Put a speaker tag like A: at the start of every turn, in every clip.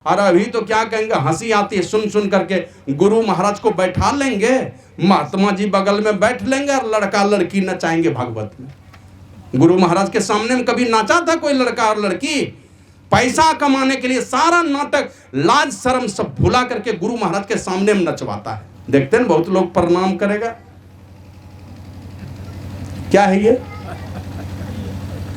A: और अभी तो क्या कहेंगे, हंसी आती है सुन सुन करके। गुरु महाराज को बैठा लेंगे, महात्मा जी बगल में बैठ लेंगे और लड़का लड़की नचाएंगे भागवत में। गुरु महाराज के सामने में कभी नाचा था कोई लड़का और लड़की? पैसा कमाने के लिए सारा नाटक, लाज शर्म सब भुला करके गुरु महाराज के सामने में नचवाता है। देखते हैं बहुत लोग प्रणाम करेगा। क्या है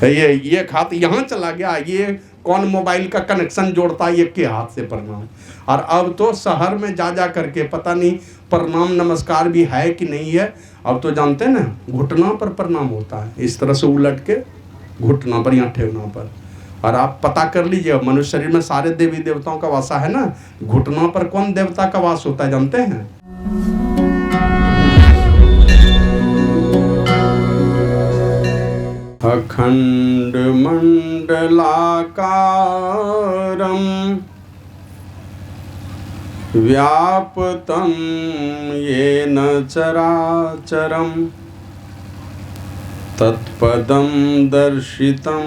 A: ये खाते यहां चला गया, ये कौन मोबाइल का कनेक्शन जोड़ता है, ये के हाथ से प्रणाम। और अब तो शहर में जा जा करके पता नहीं प्रणाम नमस्कार भी है कि नहीं है। अब तो जानते हैं ना, घुटना पर प्रणाम होता है, इस तरह से उलट के घुटना पर या ठेवना पर। और आप पता कर लीजिए, मनुष्य शरीर में सारे देवी देवताओं का वासा है ना, घुटना पर कौन देवता का वास होता है जानते हैं? अखंड मंडलाकारं व्याप्तं येन चराचरं तत्पदं दर्शितं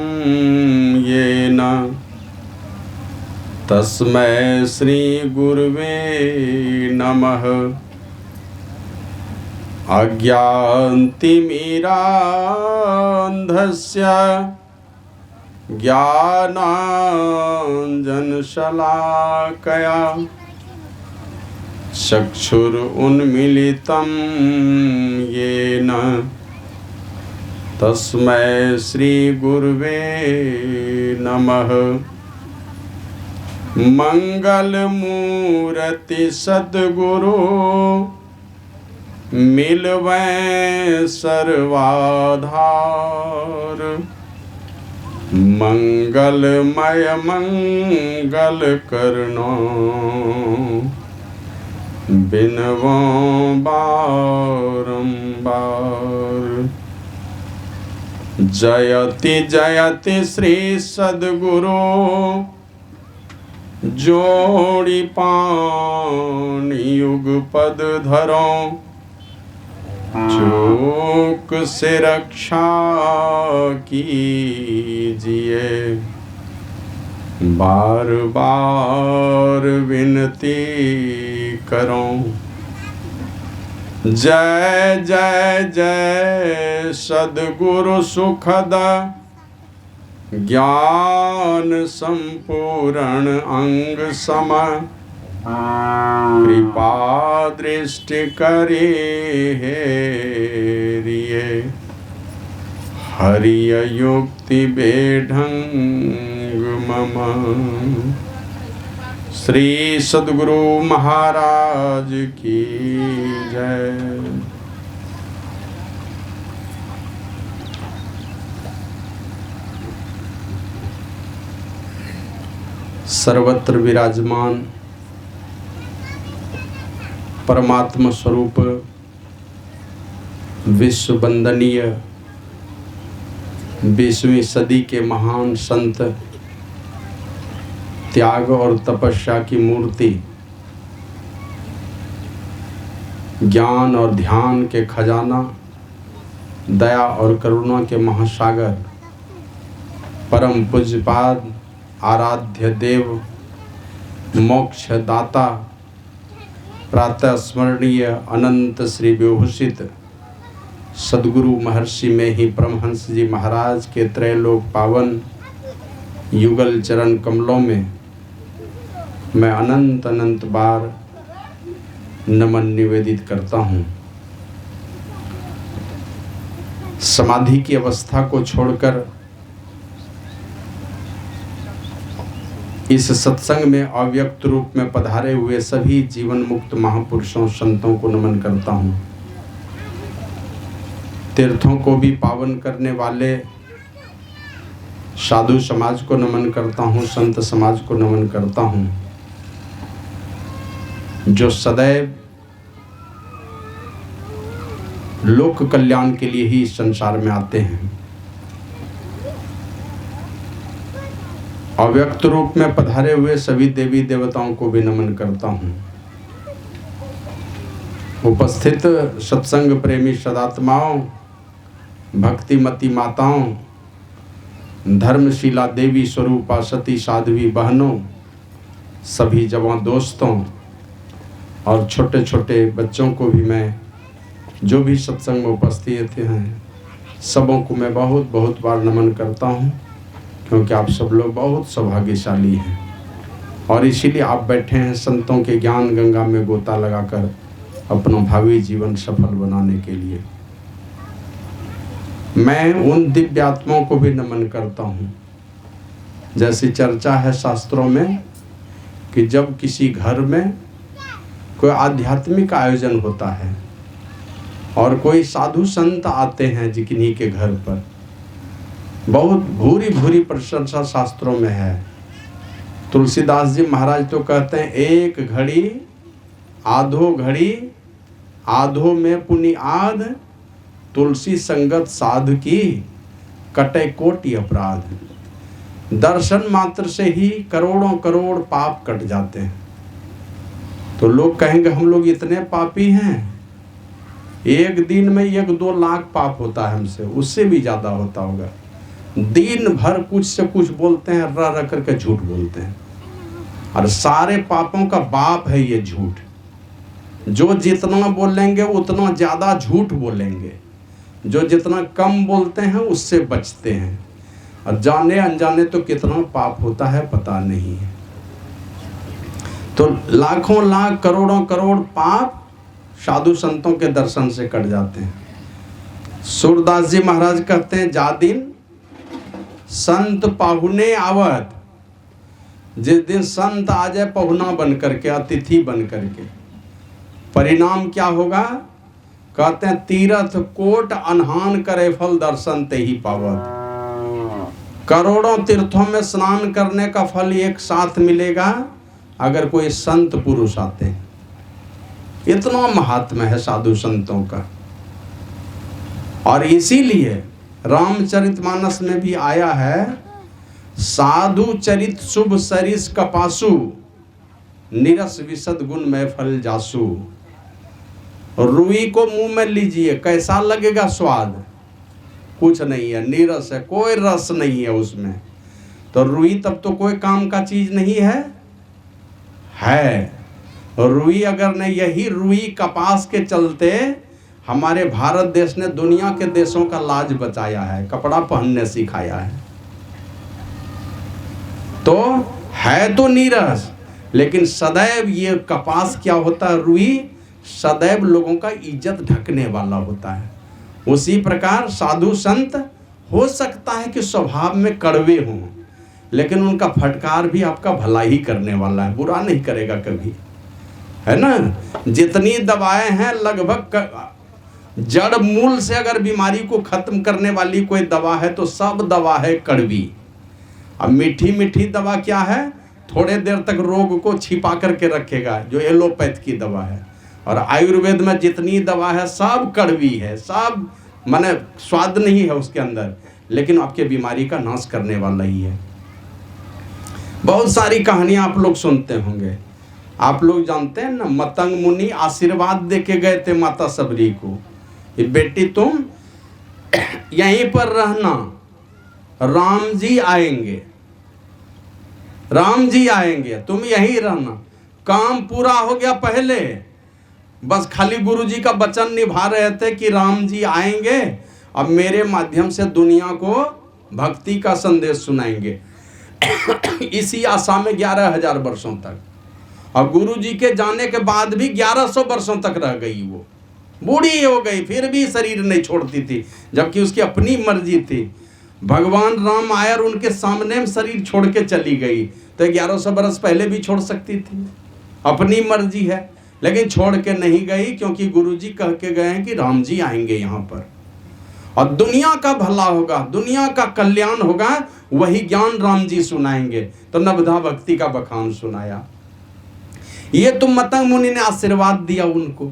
A: येन तस्मै श्री गुरुवे नमः। अज्ञानतिमिरान्धस्य ज्ञानाञ्जनशलाकया चक्षुरुन्मीलितं येन तस्मै श्री गुरुवे नमः। मंगलमूर्ति सद्गुरु मिलवै सर्वाधार, मंगलमय मंगल करनो बिनवो बारंबार। जयति जयति श्री सद्गुरु जोड़ी पानी युगपद धरो, चूक से रक्षा कीजिए बार बार विनती करो। जय जय जय सद्गुरु सुखद ज्ञान संपूर्ण अंग सम, कृपा दृष्टि करे हेरिए हरिय युक्ति बेढंग मम। श्री सद्गुरु महाराज की जय। सर्वत्र विराजमान परमात्मा स्वरूप विश्व वंदनीय 20वीं सदी के महान संत, त्याग और तपस्या की मूर्ति, ज्ञान और ध्यान के खजाना, दया और करुणा के महासागर, परम पूज्यपाद आराध्य देव, मोक्ष दाता, प्रातः स्मरणीय अनंत श्री विभूषित सद्गुरु महर्षि में ही परमहंस जी महाराज के त्रैलोक पावन युगल चरण कमलों में मैं अनंत अनंत बार नमन निवेदित करता हूँ। समाधि की अवस्था को छोड़कर इस सत्संग में अव्यक्त रूप में पधारे हुए सभी जीवन मुक्त महापुरुषों संतों को नमन करता हूँ। तीर्थों को भी पावन करने वाले साधु समाज को नमन करता हूँ, संत समाज को नमन करता हूँ, जो सदैव लोक कल्याण के लिए ही संसार में आते हैं। अव्यक्त रूप में पधारे हुए सभी देवी देवताओं को भी नमन करता हूँ। उपस्थित सत्संग प्रेमी सदात्माओं, भक्तिमती माताओं, धर्मशिला देवी स्वरूपा सती साध्वी बहनों, सभी जवान दोस्तों और छोटे छोटे बच्चों को भी मैं, जो भी सत्संग में उपस्थित हैं, सबों को मैं बहुत बहुत बार नमन करता हूँ, क्योंकि आप सब लोग बहुत सौभाग्यशाली हैं और इसीलिए आप बैठे हैं संतों के ज्ञान गंगा में गोता लगाकर अपना भावी जीवन सफल बनाने के लिए। मैं उन दिव्य आत्माओं को भी नमन करता हूँ। जैसी चर्चा है शास्त्रों में कि जब किसी घर में कोई आध्यात्मिक आयोजन होता है और कोई साधु संत आते हैं जिन्हीं के घर पर, बहुत भूरी भूरी प्रशंसा शास्त्रों में है। तुलसीदास जी महाराज तो कहते हैं, एक घड़ी आधो घड़ी आधो में पुनि आध, तुलसी संगत साधु की कटे कोटि अपराध। दर्शन मात्र से ही करोड़ों करोड़ पाप कट जाते हैं। तो लोग कहेंगे हम लोग इतने पापी हैं, एक दिन में 1-2 लाख पाप होता है हमसे, उससे भी ज़्यादा होता होगा। दिन भर कुछ से कुछ बोलते हैं, रह रह करके झूठ बोलते हैं, और सारे पापों का बाप है ये झूठ। जो जितना बोलेंगे उतना ज़्यादा झूठ बोलेंगे, जो जितना कम बोलते हैं उससे बचते हैं, और जाने अनजाने तो कितना पाप होता है पता नहीं है। तो लाखों लाख करोड़ों करोड़ पाप साधु संतों के दर्शन से कट जाते हैं। सूरदास जी महाराज कहते हैं, जा दिन संत पाहुने आवत, जिस दिन संत आ जाए पहुना बन करके, अतिथि बन करके, परिणाम क्या होगा? कहते हैं, तीर्थ कोट अनहान करे फल दर्शन ते ही पावत। करोड़ों तीर्थों में स्नान करने का फल एक साथ मिलेगा अगर कोई संत पुरुष आते हैं। इतना महात्मा है साधु संतों का। और इसीलिए रामचरितमानस में भी आया है, साधु चरित शुभ सरिस कपासु, निरस विशद गुण में फल जासु। रुई को मुंह में लीजिए, कैसा लगेगा स्वाद? कुछ नहीं है, नीरस है, कोई रस नहीं है उसमें। तो रुई तब तो कोई काम का चीज नहीं है। रुई अगर नहीं, यही रुई कपास के चलते हमारे भारत देश ने दुनिया के देशों का लाज बचाया है, कपड़ा पहनने सिखाया है। तो है तो नीरस, लेकिन सदैव ये कपास क्या होता है, रुई सदैव लोगों का इज्जत ढकने वाला होता है। उसी प्रकार साधु संत हो सकता है कि स्वभाव में कड़वे हों, लेकिन उनका फटकार भी आपका भला ही करने वाला है, बुरा नहीं करेगा कभी, है ना। जितनी दवाएं हैं लगभग जड़ मूल से अगर बीमारी को खत्म करने वाली कोई दवा है तो सब दवा है कड़वी। अब मीठी मीठी दवा क्या है, थोड़े देर तक रोग को छिपा करके रखेगा, जो एलोपैथ की दवा है। और आयुर्वेद में जितनी दवा है सब कड़वी है, सब माने स्वाद नहीं है उसके अंदर, लेकिन आपके बीमारी का नाश करने वाला ही है। बहुत सारी कहानियां आप लोग सुनते होंगे। आप लोग जानते हैं ना, मतंग मुनि आशीर्वाद देके गए थे माता सबरी को, बेटी तुम यहीं पर रहना, राम जी आएंगे, राम जी आएंगे, तुम यहीं रहना। काम पूरा हो गया पहले, बस खाली गुरु जी का वचन निभा रहे थे कि राम जी आएंगे, अब मेरे माध्यम से दुनिया को भक्ति का संदेश सुनाएंगे। इसी आशा में 11,000 वर्षों तक, और गुरु जी के जाने के बाद भी 1100 वर्षों तक रह गई। वो बूढ़ी हो गई, फिर भी शरीर नहीं छोड़ती थी, जबकि उसकी अपनी मर्जी थी। भगवान राम आए और उनके सामने शरीर छोड़ के चली गई, तो 1100 वर्ष पहले भी छोड़ सकती थी, अपनी मर्जी है। लेकिन छोड़ के नहीं गई, क्योंकि गुरुजी कह के गए हैं कि राम जी आएंगे यहाँ पर और दुनिया का भला होगा, दुनिया का कल्याण होगा, वही ज्ञान राम जी सुनाएंगे। तो नवधा भक्ति का बखान सुनाया। ये तो मतंग मुनि ने आशीर्वाद दिया उनको,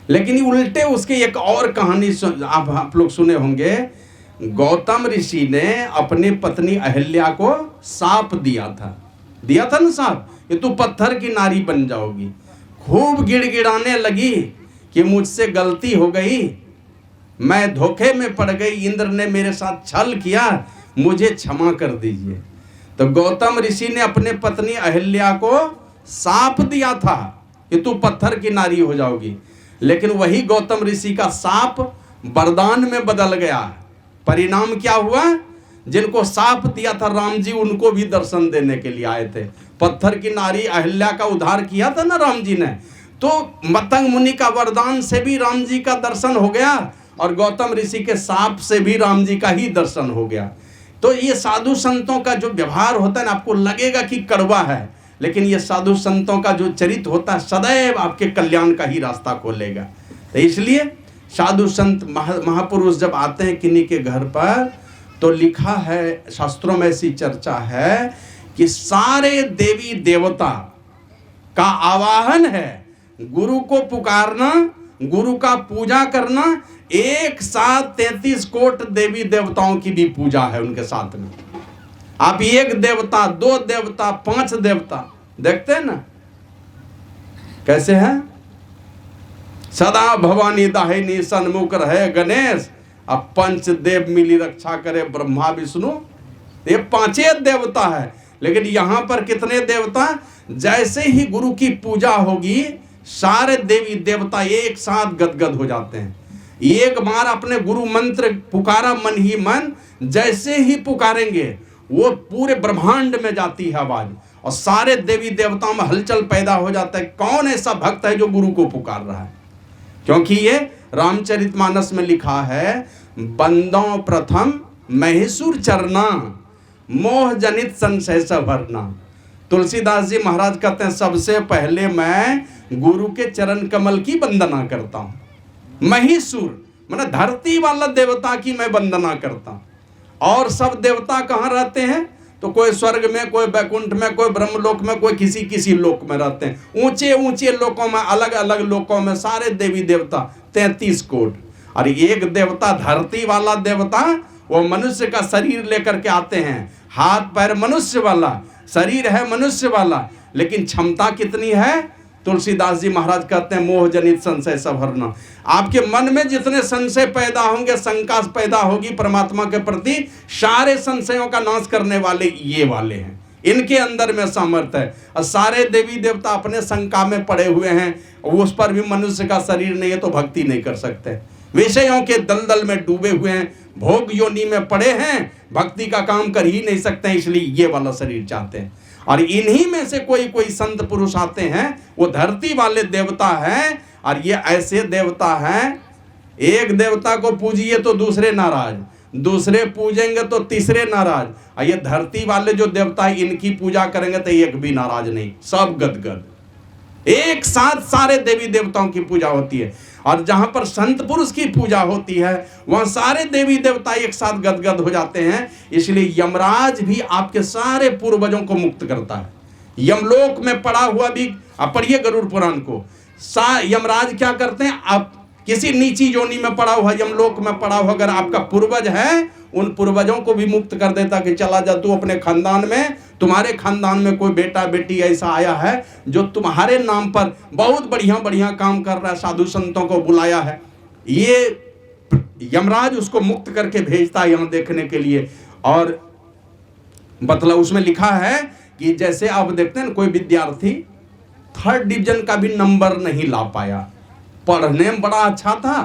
A: लेकिन उल्टे उसके एक और कहानी आप लोग सुने होंगे। गौतम ऋषि ने अपनी पत्नी अहिल्या को साप दिया था ना साप, ये तू पत्थर की नारी बन जाओगी। खूब गिड़गिड़ाने लगी कि मुझसे गलती हो गई, मैं धोखे में पड़ गई, इंद्र ने मेरे साथ छल किया, मुझे क्षमा कर दीजिए। तो गौतम ऋषि ने अपने पत्नी अहिल्या को साप दिया था कि तू पत्थर की नारी हो जाओगी, लेकिन वही गौतम ऋषि का साप वरदान में बदल गया। परिणाम क्या हुआ? जिनको साप दिया था राम जी, उनको भी दर्शन देने के लिए आए थे। पत्थर की नारी अहिल्या का उद्धार किया था ना राम जी ने, तो मतंग मुनि का वरदान से भी राम जी का दर्शन हो गया और गौतम ऋषि के साप से भी राम जी का ही दर्शन हो गया। तो ये साधु संतों का जो व्यवहार होता है ना, आपको लगेगा कि कड़वा है, लेकिन ये साधु संतों का जो चरित्र होता है सदैव आपके कल्याण का ही रास्ता खोलेगा। तो इसलिए साधु संत महापुरुष जब आते हैं किन्हीं के घर पर, तो लिखा है शास्त्रों में ऐसी चर्चा है कि सारे देवी देवता का आवाहन है, गुरु को पुकारना, गुरु का पूजा करना, एक साथ 33 कोट देवी देवताओं की भी पूजा है उनके साथ में। आप एक देवता, दो देवता, 5 देवता देखते हैं ना कैसे है। सदा भवानी दाहिनी सन्मुख रहे गणेश, अब 5 देव मिली रक्षा करे ब्रह्मा विष्णु। ये 5 देवता है, लेकिन यहां पर कितने देवता? जैसे ही गुरु की पूजा होगी सारे देवी देवता एक साथ गदगद हो जाते हैं। एक बार अपने गुरु मंत्र पुकारा मन ही मन, जैसे ही पुकारेंगे वो पूरे ब्रह्मांड में जाती है आवाज और सारे देवी देवताओं में हलचल पैदा हो जाता है। कौन ऐसा भक्त है जो गुरु को पुकार रहा है? क्योंकि ये रामचरितमानस में लिखा है, बंदों प्रथम महेशुर चरना, मोह जनित संशय सब भरना। तुलसीदास जी महाराज कहते हैं, सबसे पहले मैं गुरु के चरण कमल की वंदना करता हूं। महीसुर माने धरती वाला देवता की मैं वंदना करता हूं। और सब देवता कहाँ रहते हैं? तो कोई स्वर्ग में, कोई वैकुंठ में, कोई ब्रह्मलोक में, कोई किसी किसी लोक में रहते हैं। ऊंचे ऊंचे लोकों में, अलग अलग लोकों में सारे देवी देवता 33 कोट। और एक देवता धरती वाला देवता, वो मनुष्य का शरीर लेकर के आते हैं, हाथ पैर मनुष्य वाला, शरीर है मनुष्य वाला, लेकिन क्षमता कितनी है? तुलसीदास जी महाराज कहते हैं, मोह जनित संशय सब हरना। आपके मन में जितने संशय पैदा होंगे, शंका पैदा होगी परमात्मा के प्रति, सारे संशयों का नाश करने वाले ये वाले हैं। इनके अंदर में सामर्थ्य है। और सारे देवी देवता अपने शंका में पड़े हुए हैं, उस पर भी मनुष्य का शरीर नहीं है तो भक्ति नहीं कर सकते। विषयों के दलदल में डूबे हुए हैं, भोग योनि में पड़े हैं, भक्ति का काम कर ही नहीं सकते, इसलिए ये वाला शरीर चाहते हैं। और इन्हीं में से कोई कोई संत पुरुष आते हैं, वो धरती वाले देवता हैं। और ये ऐसे देवता हैं, एक देवता को पूजिए तो दूसरे नाराज, दूसरे पूजेंगे तो तीसरे नाराज। और ये धरती वाले जो देवता है, इनकी पूजा करेंगे तो एक भी नाराज नहीं, सब गदगद। एक साथ सारे देवी देवताओं की पूजा होती है। और जहां पर संत पुरुष की पूजा होती है, वहां सारे देवी देवता एक साथ गदगद हो जाते हैं। इसलिए यमराज भी आपके सारे पूर्वजों को मुक्त करता है। यमलोक में पड़ा हुआ भी, आप पढ़िए गरुड़ पुराण को, यमराज क्या करते हैं? आप किसी नीची योनि में पड़ा हुआ, यमलोक में पड़ा हुआ अगर आपका पूर्वज है, उन पूर्वजों को भी मुक्त कर देता कि चला जा तू अपने खानदान में, तुम्हारे खानदान में कोई बेटा बेटी ऐसा आया है जो तुम्हारे नाम पर बहुत बढ़िया बढ़िया काम कर रहा है, साधु संतों को बुलाया है। ये यमराज उसको मुक्त करके भेजता है यहाँ देखने के लिए। और मतलब उसमें लिखा है कि जैसे आप देखते हैं कोई विद्यार्थी 3rd डिवीजन का भी नंबर नहीं ला पाया, पढ़ने में बड़ा अच्छा था,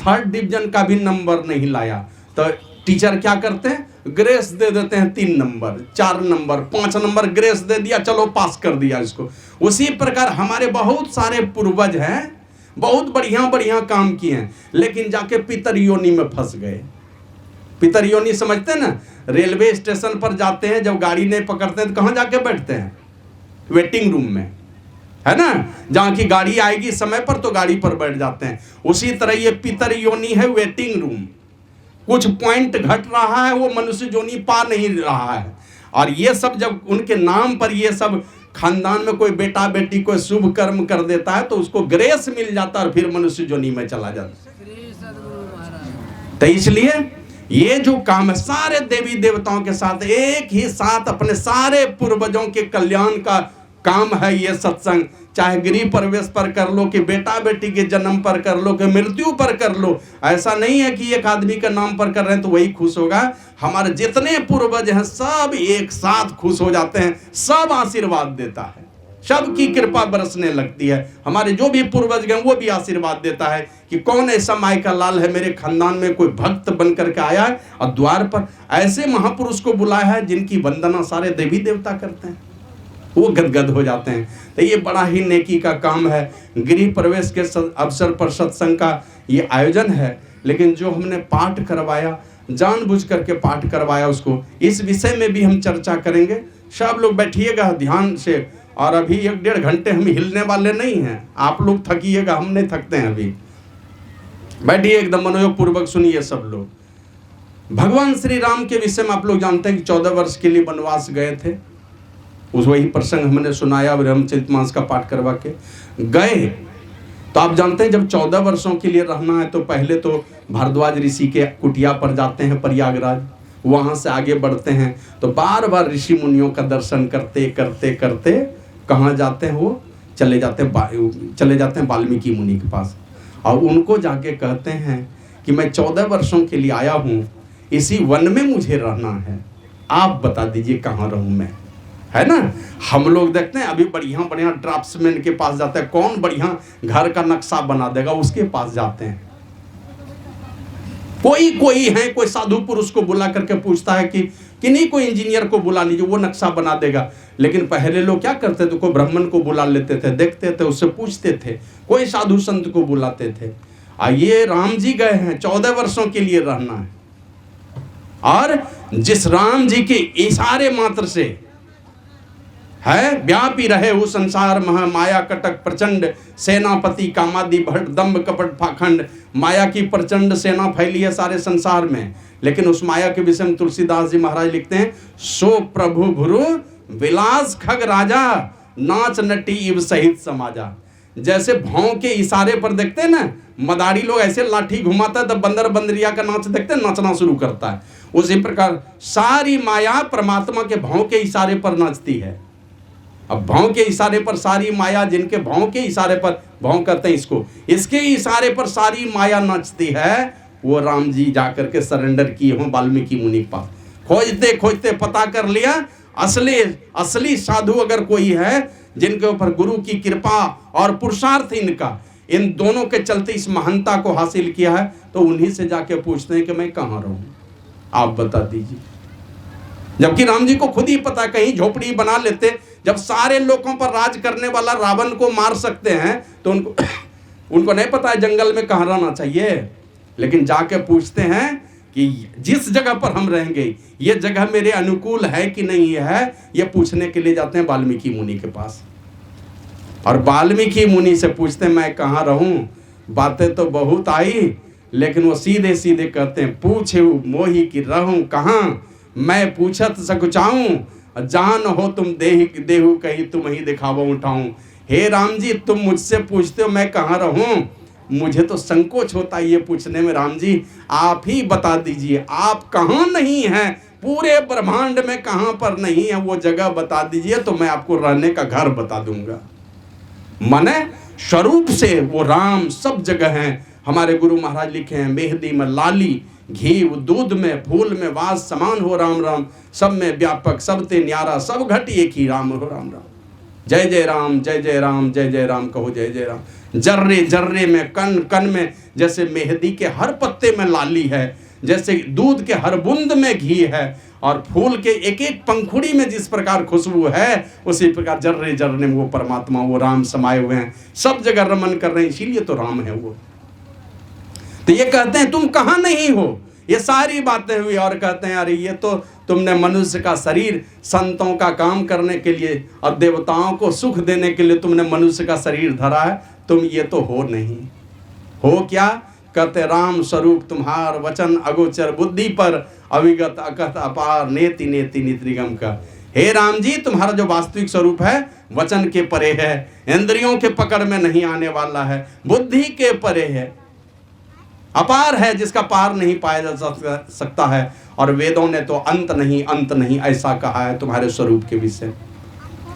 A: 3rd डिवीजन का भी नंबर नहीं लाया, तो टीचर क्या करते हैं? ग्रेस दे देते हैं, 3 नंबर, 4 नंबर, 5 नंबर ग्रेस दे दिया, चलो पास कर दिया इसको। उसी प्रकार हमारे बहुत सारे पूर्वज हैं, बहुत बढ़िया बढ़िया काम किए हैं, लेकिन जाके पितर योनि में फंस गए। पितर योनि समझते हैं ना? रेलवे स्टेशन पर जाते हैं, जब गाड़ी नहीं पकड़ते हैं तो कहाँ जाके बैठते हैं? वेटिंग रूम में, है ना? जहाँ की गाड़ी आएगी समय पर तो गाड़ी पर बैठ जाते हैं। उसी तरह ये पितर योनि है, वेटिंग रूम। कुछ पॉइंट घट रहा है, वो मनुष्य योनि पा नहीं रहा है। और ये सब जब उनके नाम पर ये सब खानदान में कोई बेटा बेटी कोई शुभ कर्म कर देता है तो उसको ग्रेस मिल जाता है और फिर मनुष्य योनि में चला जाता है। तो इसलिए ये जो काम है सारे देवी देवताओं के साथ एक ही साथ अपने सारे पूर्वजों के कल्याण का काम है ये सत्संग। चाहे गृह प्रवेश पर कर लो, कि बेटा बेटी के जन्म पर कर लो, कि मृत्यु पर कर लो। ऐसा नहीं है कि एक आदमी के नाम पर कर रहे हैं तो वही खुश होगा। हमारे जितने पूर्वज हैं सब एक साथ खुश हो जाते हैं, सब आशीर्वाद देता है, सबकी कृपा बरसने लगती है। हमारे जो भी पूर्वज गए वो भी आशीर्वाद देता है कि कौन ऐसा माई का लाल है, मेरे खानदान में कोई भक्त बन करके आया है और द्वार पर ऐसे महापुरुष को बुलाया है जिनकी वंदना सारे देवी देवता करते हैं, वो गदगद हो जाते हैं। तो ये बड़ा ही नेकी का काम है। गृह प्रवेश के अवसर पर सत्संग का ये आयोजन है। लेकिन जो हमने पाठ करवाया, जानबूझ करके पाठ करवाया, उसको इस विषय में भी हम चर्चा करेंगे। सब लोग बैठिएगा ध्यान से, और अभी 1-1.5 घंटे हम हिलने वाले नहीं हैं। आप लोग थकिएगा, हम नहीं थकते हैं। अभी बैठिए, एकदम मनोयोग पूर्वक सुनिए सब लोग। भगवान श्री राम के विषय में आप लोग जानते हैं कि 14 वर्ष के लिए वनवास गए थे। उस वही प्रसंग हमने सुनाया, रामचरितमानस का पाठ करवा के गए। तो आप जानते हैं जब 14 वर्षों के लिए रहना है तो पहले तो भारद्वाज ऋषि के कुटिया पर जाते हैं प्रयागराज, वहां से आगे बढ़ते हैं तो बार बार ऋषि मुनियों का दर्शन करते करते करते कहाँ जाते हैं, वो चले जाते हैं वाल्मीकि मुनि के पास, और उनको जाके कहते हैं कि मैं 14 वर्षों के लिए आया हूँ, इसी वन में मुझे रहना है, आप बता दीजिए कहाँ रहूँ मैं। है ना, हम लोग देखते हैं अभी बढ़िया बढ़िया ड्राफ्ट्समैन के पास जाते हैं, कौन बढ़िया घर का नक्शा बना देगा उसके पास जाते हैं। कोई है, कोई साधु पुरुष को बुला करके पूछता है कि नहीं कोई इंजीनियर को बुला लीजिए, वो नक्शा बना देगा। लेकिन पहले लोग क्या करते थे, कोई ब्राह्मण को बुला लेते थे, देखते थे, उससे पूछते थे, कोई साधु संत को बुलाते थे। ये राम जी गए हैं, 14 वर्षों के लिए रहना है, और जिस राम जी के इशारे मात्र से है व्यापी रहे वो संसार महा, माया कटक प्रचंड सेनापति कामादि भट दम्भ कपट पाखंड। माया की प्रचंड सेना फैली है सारे संसार में, लेकिन उस माया के विषय में तुलसीदास जी महाराज लिखते हैं, सो प्रभु भुरु विलास खग राजा, नाच नटी इव सहित समाजा। जैसे भाव के इशारे पर देखते हैं ना, मदारी लोग ऐसे लाठी घुमाता है तब बंदर बंदरिया का नाच देखते हैं, नाचना शुरू करता है। उसी प्रकार सारी माया परमात्मा के भाव के इशारे पर नाचती है। अब भाव के इशारे पर सारी माया, जिनके भाव के इशारे पर, भाव करते हैं इसको, इसके इशारे पर सारी माया नाचती है, वो राम जी जाकर के सरेंडर किए हों वाल्मीकि मुनि के पास। खोजते खोजते पता कर लिया, असली साधु अगर कोई है जिनके ऊपर गुरु की कृपा और पुरुषार्थ इनका, इन दोनों के चलते इस महानता को हासिल किया है, तो उन्हीं से जाके पूछते हैं कि मैं कहाँ रहूं, आप बता दीजिए। जबकि राम जी को खुद ही पता, कहीं झोपड़ी बना लेते, जब सारे लोगों पर राज करने वाला रावण को मार सकते हैं तो उनको नहीं पता है जंगल में कहाँ रहना चाहिए। लेकिन जाके पूछते हैं कि जिस जगह पर हम रहेंगे ये जगह मेरे अनुकूल है कि नहीं है, ये पूछने के लिए जाते हैं वाल्मीकि मुनि के पास। और वाल्मीकि मुनि से पूछते हैं मैं कहाँ रहूं। बातें तो बहुत आई, लेकिन वो सीधे सीधे कहते हैं, पूछे मोही की रहूं कहाँ, मैं पूछत सकुचाऊं, जान हो तुम देहु कहीं तुम ही दिखावा उठाऊं। हे राम जी, तुम मुझसे पूछते हो मैं कहाँ रहूं, मुझे तो संकोच होता है ये पूछने में। राम जी आप ही बता दीजिए, आप कहाँ नहीं हैं, पूरे ब्रह्मांड में कहाँ पर नहीं है, वो जगह बता दीजिए तो मैं आपको रहने का घर बता दूंगा। माने स्वरूप से वो राम सब जगह हैं। हमारे गुरु महाराज लिखे हैं, मेहंदी में लाली, घी दूध में फूल में वास समान हो राम राम, सब में व्यापक सब ते न्यारा, सब घट एक ही राम हो राम राम। जय जय राम जय जय राम जय जय राम कहो जय जय राम। जर्रे जर्रे में कण कण में जैसे मेहंदी के हर पत्ते में लाली है, जैसे दूध के हर बूंद में घी है, और फूल के एक एक पंखुड़ी में जिस प्रकार खुशबू है, उसी प्रकार जर्रे जर्रे में वो परमात्मा वो राम समाये हुए हैं, सब जगह रमन कर रहे हैं, इसीलिए तो राम है वो। तो ये कहते हैं तुम कहाँ नहीं हो, ये सारी बातें हुई, और कहते हैं अरे ये तो तुमने मनुष्य का शरीर संतों का काम करने के लिए और देवताओं को सुख देने के लिए तुमने मनुष्य का शरीर धरा है, तुम ये तो हो नहीं। हो क्या? कहते राम स्वरूप तुम्हार वचन अगोचर, बुद्धि पर अविगत अकथ अपार, नेति नेति नित्रिगम का। हे राम जी, तुम्हारा जो वास्तविक स्वरूप है वचन के परे है, इंद्रियों के पकड़ में नहीं आने वाला है, बुद्धि के परे है, अपार है, जिसका पार नहीं पाया जा सकता है। और वेदों ने तो अंत नहीं ऐसा कहा है तुम्हारे स्वरूप के विषय।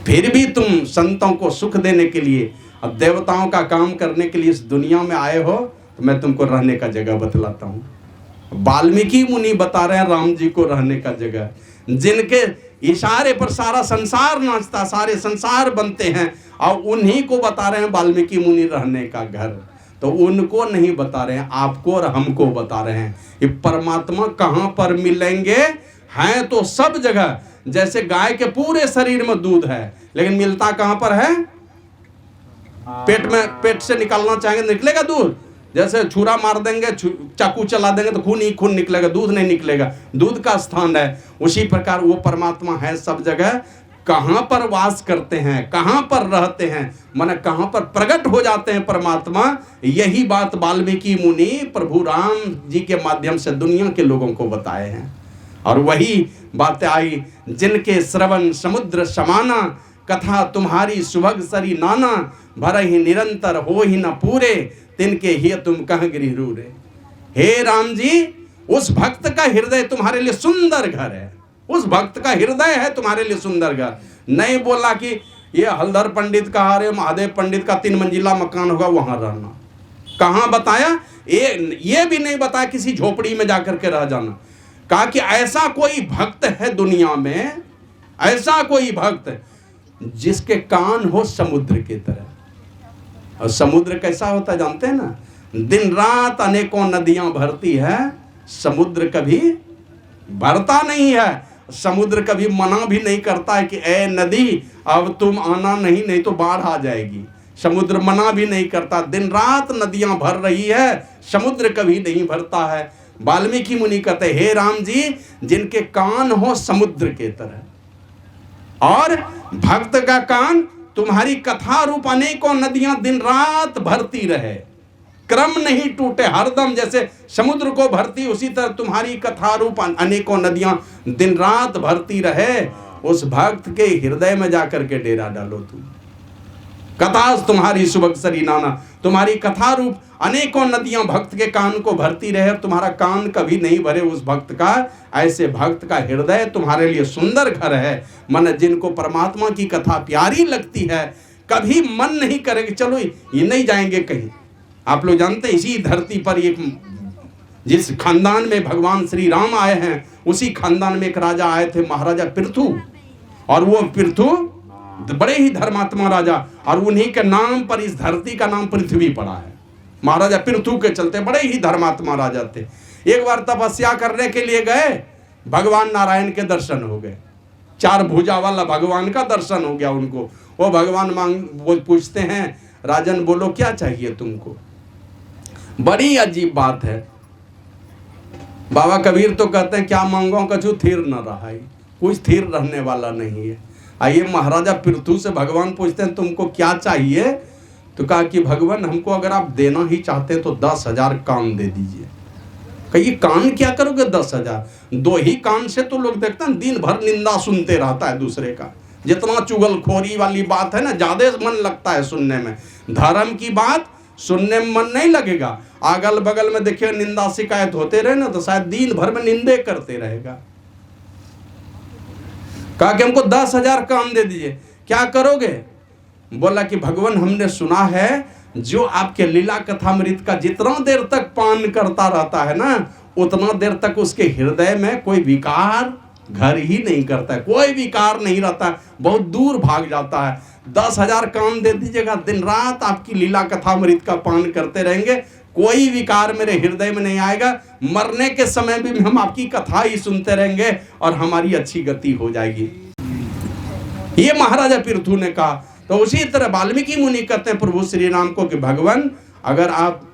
A: फिर भी तुम संतों को सुख देने के लिए और देवताओं का काम करने के लिए इस दुनिया में आए हो, तो मैं तुमको रहने का जगह बतलाता हूँ। वाल्मीकि मुनि बता रहे हैं राम जी को रहने का जगह, जिनके इशारे पर सारा संसार नाचता, सारे संसार बनते हैं, और उन्हीं को बता रहे हैं वाल्मीकि मुनि रहने का घर। तो उनको नहीं बता रहे हैं, आपको और हमको बता रहे हैं। ये परमात्मा कहाँ पर मिलेंगे? हैं तो सब जगह। जैसे गाय के पूरे शरीर में दूध है, लेकिन मिलता कहाँ पर है? पेट से निकालना चाहेंगे निकलेगा दूध? जैसे छुरा मार देंगे, चाकू चला देंगे तो खून ही खून निकलेगा, दूध नहीं निकलेगा। दूध का स्थान है। उसी प्रकार वो परमात्मा है सब जगह। कहाँ पर वास करते हैं, कहाँ पर रहते हैं, माने कहाँ पर प्रकट हो जाते हैं परमात्मा, यही बात वाल्मीकि मुनि प्रभु राम जी के माध्यम से दुनिया के लोगों को बताए हैं। और वही बातें आई, जिनके श्रवण समुद्र समाना, कथा तुम्हारी सुभग सरी नाना, भर ही निरंतर हो ही न पूरे, तिनके ही तुम कह गिरी रूरे। हे राम जी, उस भक्त का हृदय तुम्हारे लिए सुंदर घर है, उस भक्त का हृदय है तुम्हारे लिए सुंदर घर। नहीं बोला कि ये हलधर पंडित का, अरे महादेव पंडित का 3 मंजिला मकान होगा वहां रहना। कहां बताया? ये भी नहीं बताया किसी झोपड़ी में जाकर के रह जाना। कहा कि ऐसा कोई भक्त है दुनिया में, ऐसा कोई भक्त जिसके कान हो समुद्र की तरह। और समुद्र कैसा होता है जानते हैं ना? दिन रात अनेकों नदियां भरती है, समुद्र कभी भरता नहीं है। समुद्र कभी मना भी नहीं करता है कि ए नदी अब तुम आना नहीं, नहीं तो बाढ़ आ जाएगी। समुद्र मना भी नहीं करता, दिन रात नदियां भर रही है, समुद्र कभी नहीं भरता है। वाल्मीकि मुनि कहते, हे राम जी, जिनके कान हो समुद्र के तरह, और भक्त का कान तुम्हारी कथा रूप अनेकों नदियां दिन रात भरती रहे, क्रम नहीं टूटे, हरदम जैसे समुद्र को भरती उसी तरह तुम्हारी कथा रूप अनेकों नदियां दिन रात भरती रहे। उस भक्त के हृदय में जाकर के डेरा डालो तुम। कथा तुम्हारी सुबह सरी नाना, तुम्हारी कथा रूप अनेकों नदियां भक्त के कान को भरती रहे, और तुम्हारा कान कभी नहीं भरे उस भक्त का। ऐसे भक्त का हृदय तुम्हारे लिए सुंदर घर है। मन जिनको परमात्मा की कथा प्यारी लगती है, कभी मन नहीं करेगा चलो ये नहीं जाएंगे कहीं। आप लोग जानते हैं, इसी धरती पर एक जिस खानदान में भगवान श्री राम आए हैं, उसी खानदान में एक राजा आए थे, महाराजा पृथु। और वो पृथु बड़े ही धर्मात्मा राजा, और उन्हीं के नाम पर इस धरती का नाम पृथ्वी पड़ा है। महाराजा पृथु के चलते बड़े ही धर्मात्मा राजा थे। एक बार तपस्या करने के लिए गए, भगवान नारायण के दर्शन हो गए, 4 भुजा वाला भगवान का दर्शन हो गया उनको। वो भगवान वो पूछते हैं, राजन बोलो क्या चाहिए तुमको? बड़ी अजीब बात है। बाबा कबीर तो कहते हैं, क्या मांगो कछु थिर न रहा है, कुछ स्थिर रहने वाला नहीं है। आइए महाराजा पृथु से भगवान पूछते हैं तुमको क्या चाहिए? तो कहा कि भगवान हमको अगर आप देना ही चाहते हैं तो 10,000 कान दे दीजिए। कहिए कान क्या करोगे 10,000? 2 ही कान से तो लोग देखते हैं दिन भर निंदा सुनते रहता है दूसरे का। जितना चुगलखोरी वाली बात है ना, ज्यादा मन लगता है सुनने में। धर्म की बात सुनने में मन नहीं लगेगा। अगल बगल में देखिए निंदा शिकायत होते रहे ना, तो शायद दिन भर में निंदे करते रहेगा। कहा कि हमको 10,000 कान दे दीजिए। क्या करोगे? बोला कि भगवान हमने सुना है, जो आपके लीला कथामृत का जितना देर तक पान करता रहता है ना, उतना देर तक उसके हृदय में कोई विकार घर ही नहीं करता है, कोई विकार नहीं रहता, बहुत दूर भाग जाता है। 10,000 कान दे दीजिएगा, दिन रात आपकी लीला कथामृत का पान करते रहेंगे, कोई विकार मेरे हृदय में नहीं आएगा। मरने के समय भी हम आपकी कथा ही सुनते रहेंगे और हमारी अच्छी गति हो जाएगी। ये महाराजा पृथु ने कहा। तो उसी तरह वाल्मीकि मुनि कहते हैं प्रभु श्री राम को कि भगवान अगर आप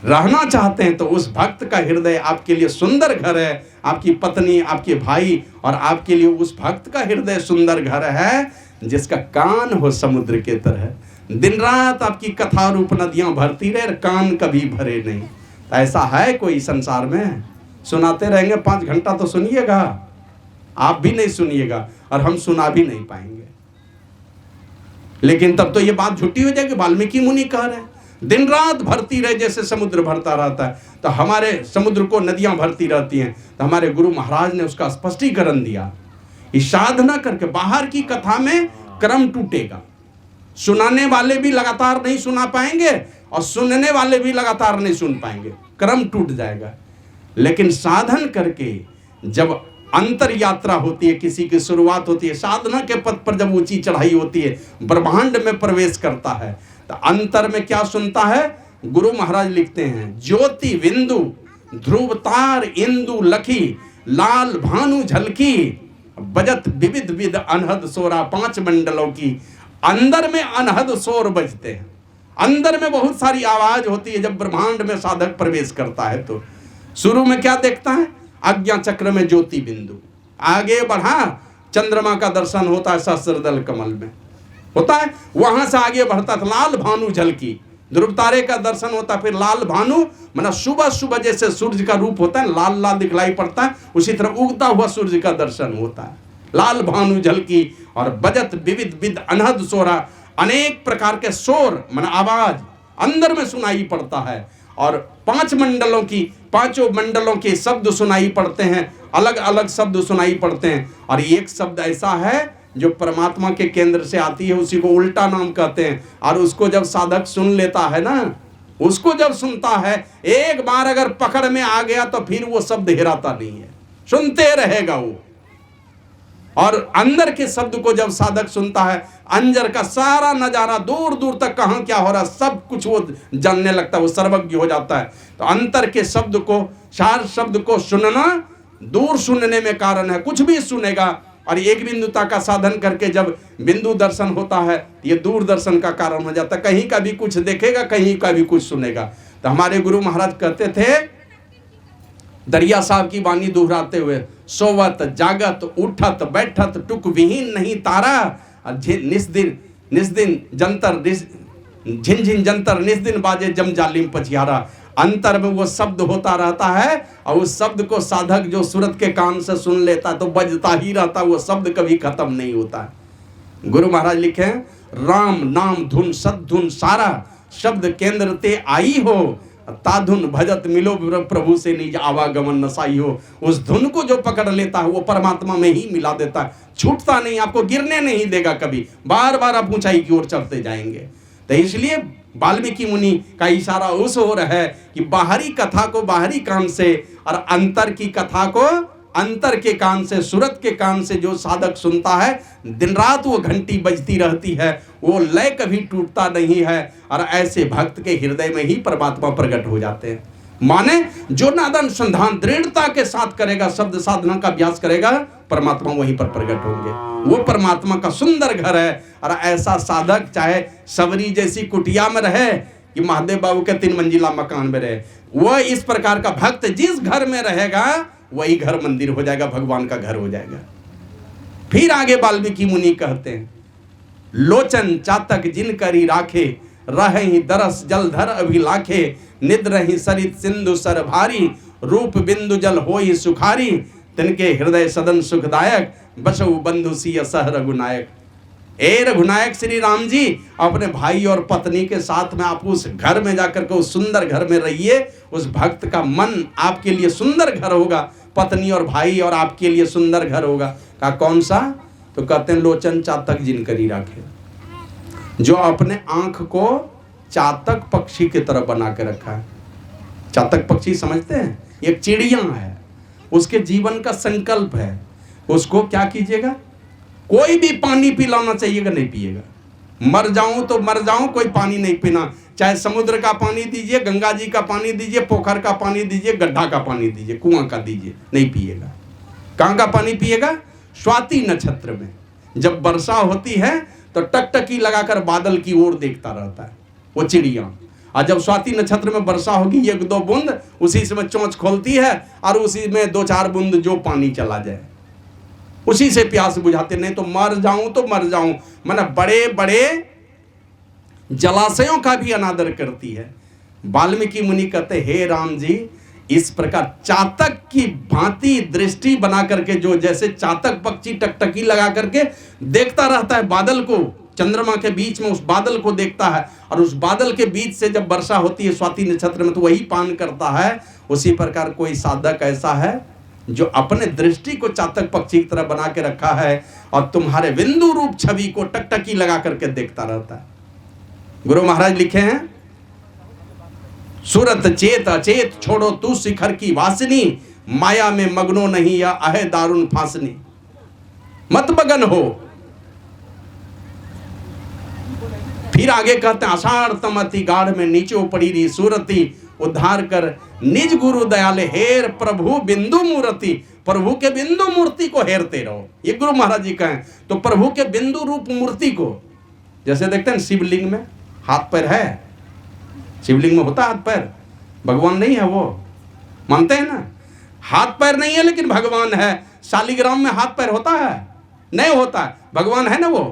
A: रहना चाहते हैं तो उस भक्त का हृदय आपके लिए सुंदर घर है, आपकी पत्नी, आपके भाई और आपके लिए उस भक्त का हृदय सुंदर घर है, जिसका कान हो समुद्र के तरह, दिन रात आपकी कथा रूप नदियां भरती रहे, कान कभी भरे नहीं। तो ऐसा है कोई संसार में? सुनाते रहेंगे 5 घंटा तो सुनिएगा, आप भी नहीं सुनिएगा और हम सुना भी नहीं पाएंगे। लेकिन तब तो ये बात झूठी हो जाएगी। वाल्मीकि मुनि कह रहे हैं दिन रात भरती रहे जैसे समुद्र भरता रहता है, तो हमारे समुद्र को नदियां भरती रहती हैं। तो हमारे गुरु महाराज ने उसका स्पष्टीकरण दिया ये साधना करके बाहर की कथा में क्रम टूटेगा, सुनाने वाले भी लगातार नहीं सुना पाएंगे और सुनने वाले भी लगातार नहीं सुन पाएंगे, क्रम टूट जाएगा। लेकिन साधन करके जब अंतर यात्रा होती है, किसी की शुरुआत होती है, साधना के पथ पर जब ऊंची चढ़ाई होती है, ब्रह्मांड में प्रवेश करता है, तो अंतर में क्या सुनता है? गुरु महाराज लिखते हैं, ज्योति बिंदु ध्रुव तार इंदु लखी लाल भानु झलकी बजत विविध विध अनहद सोरा। 5 मंडलों की अंदर में अनहद शोर बजते हैं, अंदर में बहुत सारी आवाज होती है। जब ब्रह्मांड में साधक प्रवेश करता है तो शुरू में क्या देखता है? आज्ञा चक्र में ज्योति बिंदु, आगे बढ़ा चंद्रमा का दर्शन होता है, सहस्त्रदल कमल में होता है, वहां से आगे बढ़ता है लाल भानु झलकी, ध्रुव तारे का दर्शन होता है, फिर लाल भानु मतलब सुबह सुबह जैसे सूर्य का रूप होता है, लाल लाल दिखलाई पड़ता है, उसी तरह उगता हुआ सूर्य का दर्शन होता है, लाल भानु झलकी। और बजत विविध विध अनहद सोरा, अनेक प्रकार के शोर मन आवाज अंदर में सुनाई पड़ता है। और 5 मंडलों की, 5 मंडलों के शब्द सुनाई पड़ते हैं, अलग अलग शब्द सुनाई पड़ते हैं। और एक शब्द ऐसा है जो परमात्मा के केंद्र से आती है, उसी को उल्टा नाम कहते हैं। और उसको जब साधक सुन लेता है ना, उसको जब सुनता है, एक बार अगर पकड़ में आ गया तो फिर वो शब्द हिराता नहीं है, सुनते रहेगा वो। और अंदर के शब्द को जब साधक सुनता है, अंदर का सारा नजारा दूर दूर तक कहाँ क्या हो रहा है सब कुछ वो जानने लगता है, वो सर्वज्ञ हो जाता है। तो अंतर के शब्द को, सार शब्द को सुनना दूर सुनने में कारण है, कुछ भी सुनेगा। और एक बिंदुता का साधन करके जब बिंदु दर्शन होता है, ये दूर दर्शन का कारण हो जाता है, कहीं का भी कुछ देखेगा, कहीं का भी कुछ सुनेगा। तो हमारे गुरु महाराज कहते थे, दरिया साहब की वाणी दोहराते हुए, सोवत जागत उठत बैठत टुक विहीन नहीं तारा, निस्दिन जंतर झिन जंतर निस्दिन बाजे जम जालिम पछियारा। अंतर में वो शब्द होता रहता है और उस शब्द को साधक जो सूरत के कान से सुन लेता तो बजता ही रहता, वो शब्द कभी खत्म नहीं होता है। गुरु महाराज लिखे, राम नाम धुन सद्धुन सारा, शब्द केंद्र ते आई हो, ताधुन भजत मिलो प्रभु से निज आवागमन नसाई हो। उस धुन को जो पकड़ लेता है वो परमात्मा में ही मिला देता है, छूटता नहीं, आपको गिरने नहीं देगा कभी, बार बार आप ऊंचाई की ओर चढ़ते जाएंगे। तो इसलिए वाल्मीकि मुनि का इशारा उस ओर है कि बाहरी कथा को बाहरी कान से और अंतर की कथा को अंतर के कान से, सूरत के कान से जो साधक सुनता है, दिन रात वो घंटी बजती रहती है, वो लय कभी टूटता नहीं है। और ऐसे भक्त के हृदय में ही परमात्मा प्रकट हो जाते हैं। माने जो नादन संधान दृढ़ता के साथ करेगा, शब्द साधना का अभ्यास करेगा, परमात्मा वहीं पर प्रकट होंगे। वो परमात्मा का सुंदर घर है। और ऐसा साधक चाहे सबरी जैसी कुटिया में रहे कि महादेव बाबू के 3 मंजिला मकान में रहे, वह इस प्रकार का भक्त जिस घर में रहेगा वही घर मंदिर हो जाएगा, भगवान का घर हो जाएगा। फिर आगे वाल्मीकि मुनि कहते हैं, लोचन चातक जिन करी राखे, रहे दरस जलधर अभिलाखे, निद्रहि सरित सिंधु सर भारी, रूप बिंदु जल होई सुखारी, तिनके हृदय सदन सुखदायक, बसु बंधु सिय सह रघुनायक। ए रघुनायक श्री राम जी, अपने भाई और पत्नी के साथ में आप उस घर में जाकर के उस सुंदर घर में रहिए, उस भक्त का मन आपके लिए सुंदर घर होगा, पत्नी और भाई और आपके लिए सुंदर घर होगा। कहा कौन सा? तो कहते हैं लोचन चातक जिन करी राखे, जो अपने आंख को चातक पक्षी की तरह बना के रखा है। चातक पक्षी समझते हैं? एक चिड़िया है, उसके जीवन का संकल्प है, उसको क्या कीजिएगा, कोई भी पानी पिलाना चाहिएगा, नहीं पिएगा, मर जाऊं तो मर जाऊं, कोई पानी नहीं पीना, चाहे समुद्र का पानी दीजिए, गंगा जी का पानी दीजिए, पोखर का पानी दीजिए, गड्ढा का पानी दीजिए, कुआं का दीजिए, नहीं पिएगा। कहाँ का पानी पिएगा? स्वाति नक्षत्र में जब वर्षा होती है तो टकटकी लगाकर बादल की ओर देखता रहता है वो चिड़िया, और जब स्वाति नक्षत्र में वर्षा होगी 1-2 बूंद उसी से चोंच खोलती है और उसी में 2-4 बूंद जो पानी चला जाए उसी से प्यास बुझाते, नहीं तो मर जाऊं तो मर जाऊं। माने बड़े बड़े जलाशयों का भी अनादर करती है। वाल्मीकि मुनि कहते, हे राम जी, इस प्रकार चातक की भांति दृष्टि बना करके, जो जैसे चातक पक्षी टकटकी लगा करके देखता रहता है बादल को, चंद्रमा के बीच में उस बादल को देखता है, और उस बादल के बीच से जब वर्षा होती है स्वाति नक्षत्र में तो वही पान करता है, उसी प्रकार कोई साधक ऐसा है जो अपने दृष्टि को चातक पक्षी की तरह बना के रखा है और तुम्हारे बिंदु रूप छवि को टकटकी लगा करके देखता रहता है। गुरु महाराज लिखे हैं, सूरत चेत अचेत छोड़ो तू शिखर की वासनी, माया में मगनो नहीं या अहे दारुण फांसनी। मत मगन हो। फिर आगे कहते हैं, आषाढ़ तमति गाढ़ में नीचे पड़ी रही सूरती, उद्धार कर निज गुरु दयाले हेर प्रभु बिंदु मूर्ति। प्रभु के बिंदु मूर्ति को हेरते रहो, ये गुरु महाराज जी कहें। तो प्रभु के बिंदु रूप मूर्ति को, जैसे देखते हैं शिवलिंग में हाथ पैर है, शिवलिंग में होता हाथ पैर, भगवान नहीं है वो, मानते हैं ना। हाथ पैर नहीं है लेकिन भगवान है। शालिग्राम में हाथ पैर होता है? नहीं होता है, भगवान है ना वो,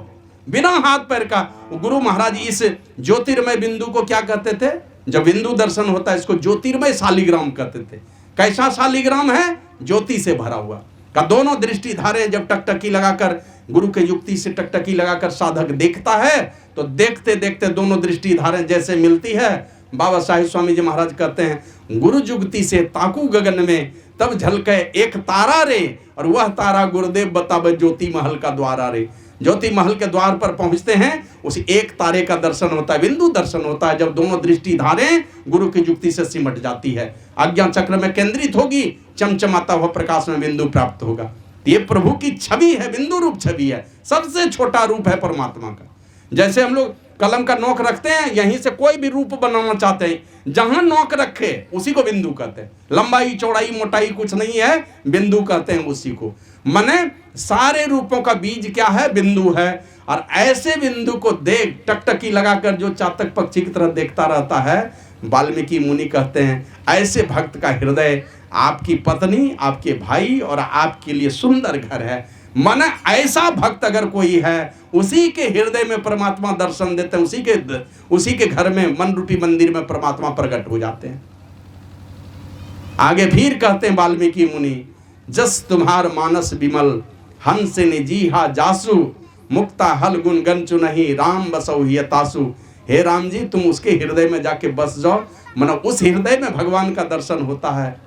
A: बिना हाथ पैर का। गुरु महाराज इस ज्योतिर्मय बिंदु को क्या कहते थे? जब बिंदु दर्शन होता है इसको ज्योतिर्मय शालिग्राम कहते थे। कैसा शालिग्राम है? ज्योति से भरा हुआ का। दोनों दृष्टि धारे जब टकटकी लगाकर, गुरु के युक्ति से टकटकी लगाकर साधक देखता है तो देखते देखते दोनों दृष्टि धारे जैसे मिलती है। बाबा साहिब स्वामी जी महाराज कहते हैं, गुरु जुगति से ताकू गगन में तब झलके एक तारा रे, और वह तारा गुरुदेव बतावे ज्योति महल का द्वारा रे। ज्योति महल के द्वार पर पहुंचते हैं, उस एक तारे का दर्शन होता है, बिंदु दर्शन होता है। जब दोनों दृष्टि धारें गुरु की युक्ति से सिमट जाती है, आज्ञा चक्र में केंद्रित होगी, चमचमाता हुआ प्रकाश में बिंदु प्राप्त होगा। ये प्रभु की छवि है, बिंदु रूप छवि है, सबसे छोटा रूप है परमात्मा का। जैसे हम लोग कलम का नोक रखते हैं, यहीं से कोई भी रूप बनाना चाहते हैं, जहां नोक रखे उसी को बिंदु कहते हैं। लंबाई चौड़ाई मोटाई कुछ नहीं है, बिंदु कहते हैं उसी को। माने सारे रूपों का बीज क्या है? बिंदु है। और ऐसे बिंदु को देख टकटकी लगाकर जो चातक पक्षी की तरह देखता रहता है, वाल्मीकि मुनि कहते हैं ऐसे भक्त का हृदय आपकी पत्नी, आपके भाई और आपके लिए सुंदर घर है। मन ऐसा भक्त अगर कोई है, उसी के हृदय में परमात्मा दर्शन देते हैं, उसी के घर में मन रूपी मंदिर में परमात्मा प्रकट हो जाते हैं। आगे फिर कहते हैं वाल्मीकि मुनि, जस तुम्हार मानस विमल हंस ने जी हा जासु, मुक्ता हल गुण गंचु नहीं राम बसौ हिय तासु। हे राम जी, तुम उसके हृदय में जाके बस जाओ, मानो उस हृदय में भगवान का दर्शन होता है।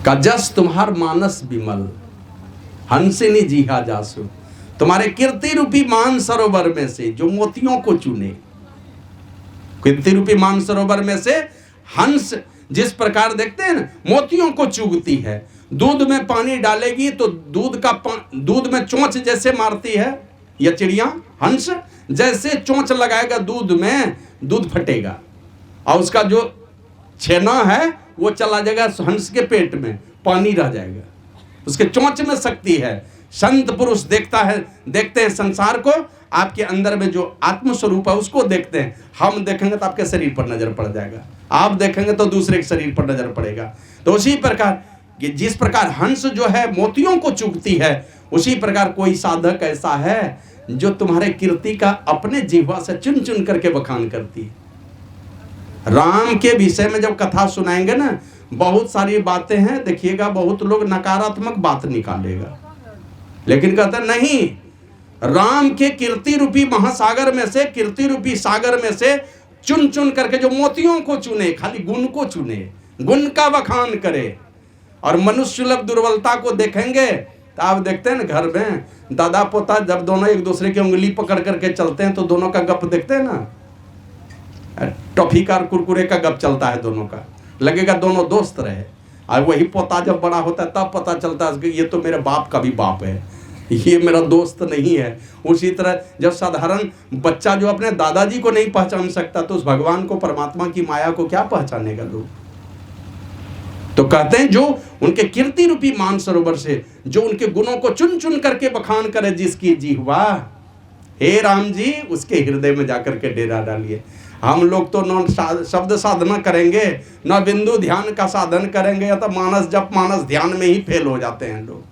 A: का जस तुम्हार मानस विमल हंसिनी जी हा जासु, तुम्हारे कीर्ति रूपी मान सरोवर में से जो मोतियों को चुने, कीर्ति रूपी मान सरोवर में से हंस जिस प्रकार देखते हैं ना, मोतियों को चुगती है। दूध में पानी डालेगी तो दूध में चोंच जैसे मारती है यह चिड़िया, हंस जैसे चोंच लगाएगा दूध में, दूध फटेगा और उसका जो छेना है वो चला जाएगा हंस के पेट में, पानी रह जाएगा। उसके चोंच में शक्ति है। संत पुरुष देखते हैं संसार को, आपके अंदर में जो आत्म स्वरूप है उसको देखते हैं। हम देखेंगे तो आपके शरीर पर नजर पड़ जाएगा, आप देखेंगे तो दूसरे के शरीर पर नजर पड़ेगा। तो उसी प्रकार कि जिस प्रकार हंस जो है मोतियों को चुगती है, उसी प्रकार कोई साधक ऐसा है जो तुम्हारे कीर्ति का अपने जिह्वा से चुन चुन करके बखान करती है। राम के विषय में जब कथा सुनाएंगे ना, बहुत सारी बातें हैं, देखिएगा बहुत लोग नकारात्मक बात निकालेगा, लेकिन कहते नहीं, राम के कीर्ति रूपी महासागर में से, कीर्ति रूपी सागर में से चुन चुन करके जो मोतियों को चुने, खाली गुण को चुने, गुण का बखान करे। और मनुष्य सुलभ दुर्बलता को देखेंगे तो आप देखते हैं ना, घर में दादा पोता जब दोनों एक दूसरे की उंगली पकड़ करके चलते हैं तो दोनों का गप देखते हैं ना, टॉफी का कुरकुरे का गप चलता है दोनों का, लगेगा दोनों दोस्त रहे। और वही पोता जब बड़ा होता है तब पता चलता है कि ये तो मेरे बाप का भी बाप है, ये मेरा दोस्त नहीं है। उसी तरह जब साधारण बच्चा जो अपने दादाजी को नहीं पहचान सकता तो उस भगवान को, परमात्मा की माया को क्या पहचानेगा लोग। तो कहते हैं जो उनके कीर्ति रूपी मान सरोवर से जो उनके गुणों को चुन चुन करके बखान करे जिसकी जिह्वा, हे राम जी उसके हृदय में जाकर के डेरा डालिए। हम लोग तो न शब्द साधना करेंगे, न बिंदु ध्यान का साधन करेंगे, या तो मानस जप मानस ध्यान में ही फेल हो जाते हैं लोग।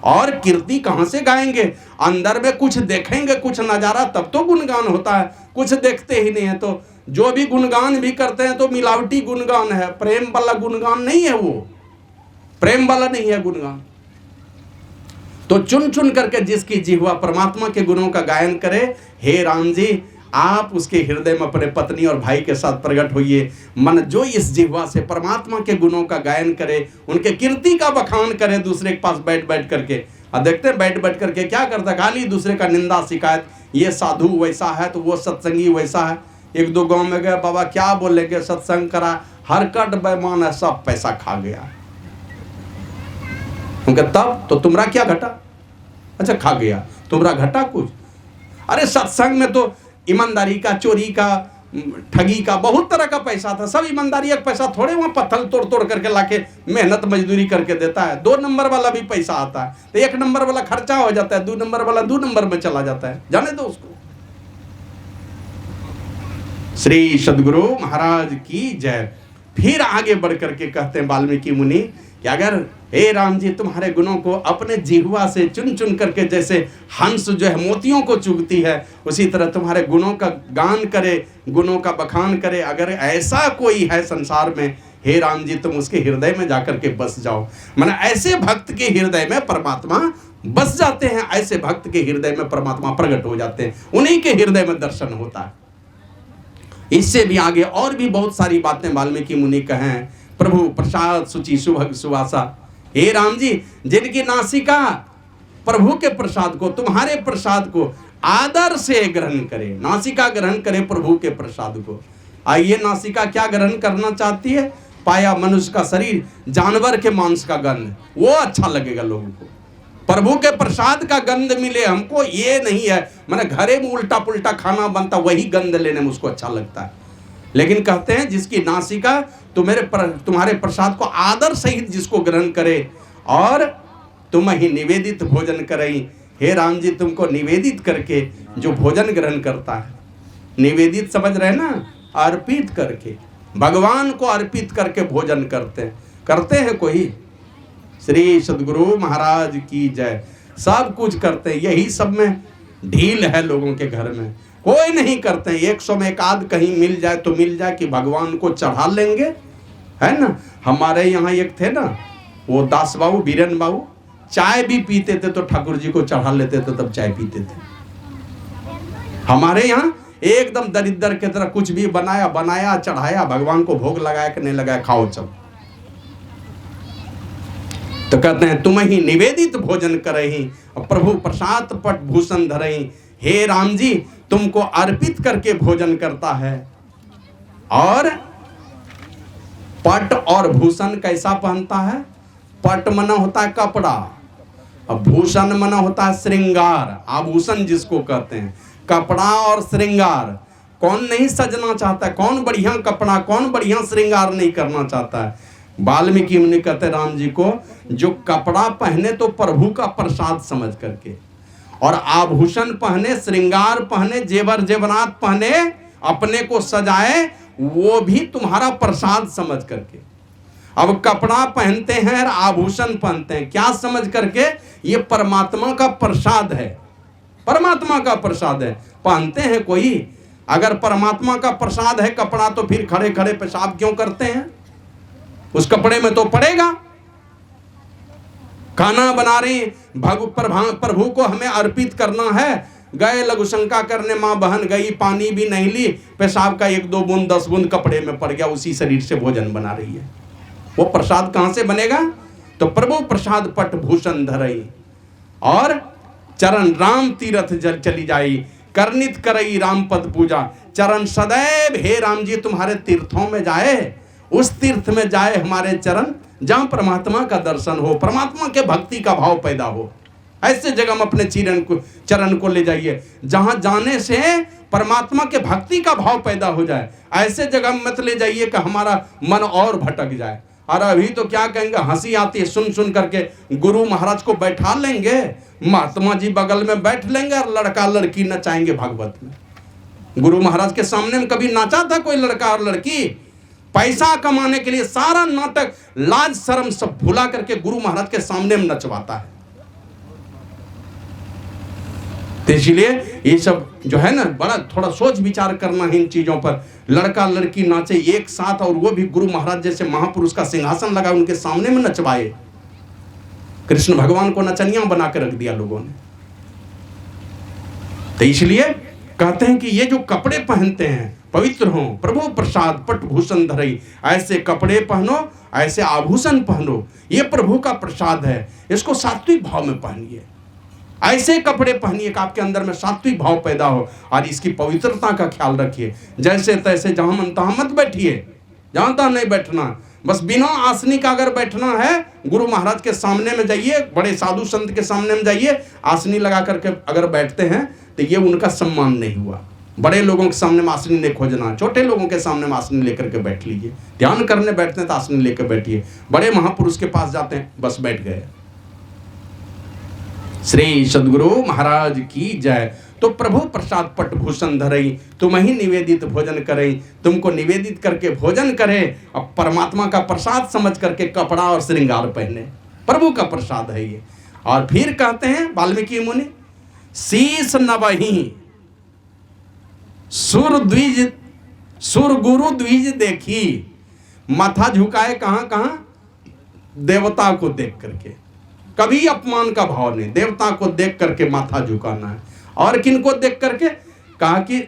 A: और कीर्ति कहाँ से गाएंगे? अंदर में कुछ देखेंगे, कुछ नजारा, तब तो गुणगान होता है। कुछ देखते ही नहीं है तो जो भी गुणगान भी करते हैं तो मिलावटी गुणगान है, प्रेम वाला गुणगान नहीं है, वो प्रेम वाला नहीं है गुणगान। तो चुन चुन करके जिसकी जिह्वा परमात्मा के गुणों का गायन करे, हे राम जी आप उसके हृदय में अपने पत्नी और भाई के साथ प्रकट होइए। मन जो इस जिह्वा से परमात्मा के गुणों का गायन करे, उनके कीर्ति का बखान करे दूसरे के पास बैठ बैठ करके। और देखते हैं बैठ बैठ करके क्या करता है, खाली दूसरे का निंदा शिकायत, ये साधु वैसा है तो वो सत्संगी वैसा है। एक दो गांव में गए, बाबा क्या बोलेंगे, सत्संग करा, हरकट बेईमान है, सब पैसा खा गया। उनका तब तो तुम्हारा क्या घटा? अच्छा खा गया, तुम्हारा घटा कुछ? अरे सत्संग में तो ईमानदारी का, चोरी का, ठगी का, बहुत तरह का पैसा था। सब ईमानदारी का पैसा थोड़े वहां पत्थर तोड़ तोड़ करके लाके मेहनत मजदूरी करके देता है। 2 नंबर वाला भी पैसा आता है तो 1 नंबर वाला खर्चा हो जाता है, 2 नंबर वाला 2 नंबर में चला जाता है, जाने दो उसको। श्री सद्गुरु महाराज की जय। फिर आगे बढ़ करके कहते हैं वाल्मीकि मुनि कि अगर हे राम जी तुम्हारे गुणों को अपने जिह्वा से चुन चुन करके, जैसे हंस जो है मोतियों को चुगती है, उसी तरह तुम्हारे गुणों का गान करे, गुणों का बखान करे। अगर ऐसा कोई है संसार में, हे राम जी तुम उसके हृदय में जाकर के बस जाओ। माने ऐसे भक्त के हृदय में परमात्मा बस जाते हैं, ऐसे भक्त के हृदय में परमात्मा प्रकट हो जाते हैं, उन्हीं के हृदय में दर्शन होता है। इससे भी आगे और भी बहुत सारी बातें वाल्मीकि मुनि कहें। प्रभु प्रसाद सुचि सुभग सुवासा, हे राम जी जिनकी नासिका प्रभु के प्रसाद को, तुम्हारे प्रसाद को आदर से ग्रहण करे, नासिका ग्रहण करे प्रभु के प्रसाद को। आइए नासिका क्या ग्रहण करना चाहती है? पाया मनुष्य का शरीर, जानवर के मांस का गंध, वो अच्छा लगेगा लोगों को। प्रभु के प्रसाद का गंध मिले हमको, ये नहीं है मैंने घरे में उल्टा पुल्टा खाना बनता वही गंध लेने में उसको अच्छा लगता है। लेकिन कहते हैं जिसकी नासिका तुम्हारे प्रसाद को आदर सहित जिसको ग्रहण करे और तुम ही निवेदित भोजन करई। हे राम जी तुमको निवेदित करके जो भोजन ग्रहण करता है, निवेदित समझ रहे ना, अर्पित करके, भगवान को अर्पित करके भोजन करते हैं कोई? श्री सद्गुरु महाराज की जय। सब कुछ करते हैं, यही सब में ढील है लोगों के घर में, कोई नहीं करते हैं। 100 में एक आध कहीं मिल जाए तो मिल जाए कि भगवान को चढ़ा लेंगे, है ना। हमारे यहाँ एक थे ना, वो दास बाबू, बीरन बाबू, चाय भी पीते थे तो ठाकुर जी को चढ़ा लेते थे, तब चाय पीते थे। हमारे यहाँ एकदम दरिद्र की तरह कुछ भी बनाया चढ़ाया, भगवान को भोग लगाया कि नहीं लगाया, खाओ सब। तो कहते हैं तुम ही निवेदित भोजन करही और प्रभु प्रसाद पट भूषण धरही। हे राम जी तुमको अर्पित करके भोजन करता है। और पट और भूषण कैसा पहनता है? पट मना होता है कपड़ा, और भूषण मना होता है श्रृंगार, आभूषण जिसको कहते हैं। कपड़ा और श्रृंगार, कौन नहीं सजना चाहता है? कौन बढ़िया कपड़ा, कौन बढ़िया श्रृंगार नहीं करना चाहता है? वाल्मीकि मुनि कहते राम जी को, जो कपड़ा पहने तो प्रभु का प्रसाद समझ करके, और आभूषण पहने, श्रृंगार पहने, जेवर जेवरात पहने, अपने को सजाए, वो भी तुम्हारा प्रसाद समझ करके। अब कपड़ा पहनते हैं और आभूषण पहनते हैं, क्या समझ करके? ये परमात्मा का प्रसाद है, परमात्मा का प्रसाद है। पहनते हैं कोई? अगर परमात्मा का प्रसाद है कपड़ा, तो फिर खड़े खड़े पेशाब क्यों करते हैं? उस कपड़े में तो पड़ेगा। खाना बना रही, प्रभु को हमें अर्पित करना है, गए लघु शंका करने, माँ बहन गई, पानी भी नहीं ली, पेशाब का 1-2 बूंद 10 बूंद कपड़े में पड़ गया, उसी शरीर से भोजन बना रही है। वो प्रसाद कहां से बनेगा? तो प्रभु प्रसाद पट भूषण धरई और चरण राम तीरथ जल चली जाई, करनित करई राम पद पूजा। चरण सदैव हे राम जी तुम्हारे तीर्थों में जाए, उस तीर्थ में जाए हमारे चरण, जहां परमात्मा का दर्शन हो, परमात्मा के भक्ति का भाव पैदा हो। ऐसे जगह हम अपने चरण को ले जाइए जहां जाने से परमात्मा के भक्ति का भाव पैदा हो जाए। ऐसे जगह मत ले जाइए कि हमारा मन और भटक जाए। और अभी तो क्या कहेंगे, हंसी आती है सुन सुन करके, गुरु महाराज को बैठा लेंगे, महात्मा जी बगल में बैठ लेंगे और लड़का लड़की नचाएंगे भागवत में। गुरु महाराज के सामने में कभी नाचा था कोई लड़का और लड़की? पैसा कमाने के लिए सारा नाटक, लाज शर्म सब भुला करके गुरु महाराज के सामने में नचवाता है। तो इसलिए ये सब जो है ना, बड़ा थोड़ा सोच विचार करना है इन चीजों पर। लड़का लड़की नाचे एक साथ, और वो भी गुरु महाराज जैसे महापुरुष का सिंहासन लगा उनके सामने में नचवाए। कृष्ण भगवान को नचनिया बना के रख दिया लोगों ने। तो इसलिए कहते हैं कि ये जो कपड़े पहनते हैं पवित्र हो, प्रभु प्रसाद पट भूषण धरई, ऐसे कपड़े पहनो, ऐसे आभूषण पहनो, ये प्रभु का प्रसाद है, इसको सात्विक भाव में पहनिए। ऐसे कपड़े पहनिए कि आपके अंदर में सात्विक भाव पैदा हो और इसकी पवित्रता का ख्याल रखिए। जैसे तैसे जहां मन तहां मत बैठिए, जहां तहां नहीं बैठना। बस बिना आसनी का अगर बैठना है, गुरु महाराज के सामने में जाइए, बड़े साधु संत के सामने में जाइए, आसनी लगा करके अगर बैठते हैं तो ये उनका सम्मान नहीं हुआ। बड़े लोगों के सामने में आसनी नहीं खोजना, छोटे लोगों के सामने में आसनी लेकर के बैठ लीजिए। ध्यान करने बैठते हैं तो आसनी लेकर बैठिए। बड़े महापुरुष के पास जाते हैं, बस बैठ गए। श्री सद्गुरु महाराज की जय। तो प्रभु प्रसाद पट भूषण धरई, तुम ही निवेदित भोजन करई, तुमको निवेदित करके भोजन करे और परमात्मा का प्रसाद समझ करके कपड़ा और श्रृंगार पहने। प्रभु का प्रसाद है ये। और फिर कहते हैं वाल्मीकि मुनि, शीस नवही सुर द्विज, सुर गुरु द्विज देखी, माथा झुकाए कहां कहां, देवता को देख करके। कभी अपमान का भाव नहीं, देवता को देख करके माथा झुकाना है। और किनको देख करके, कहा कि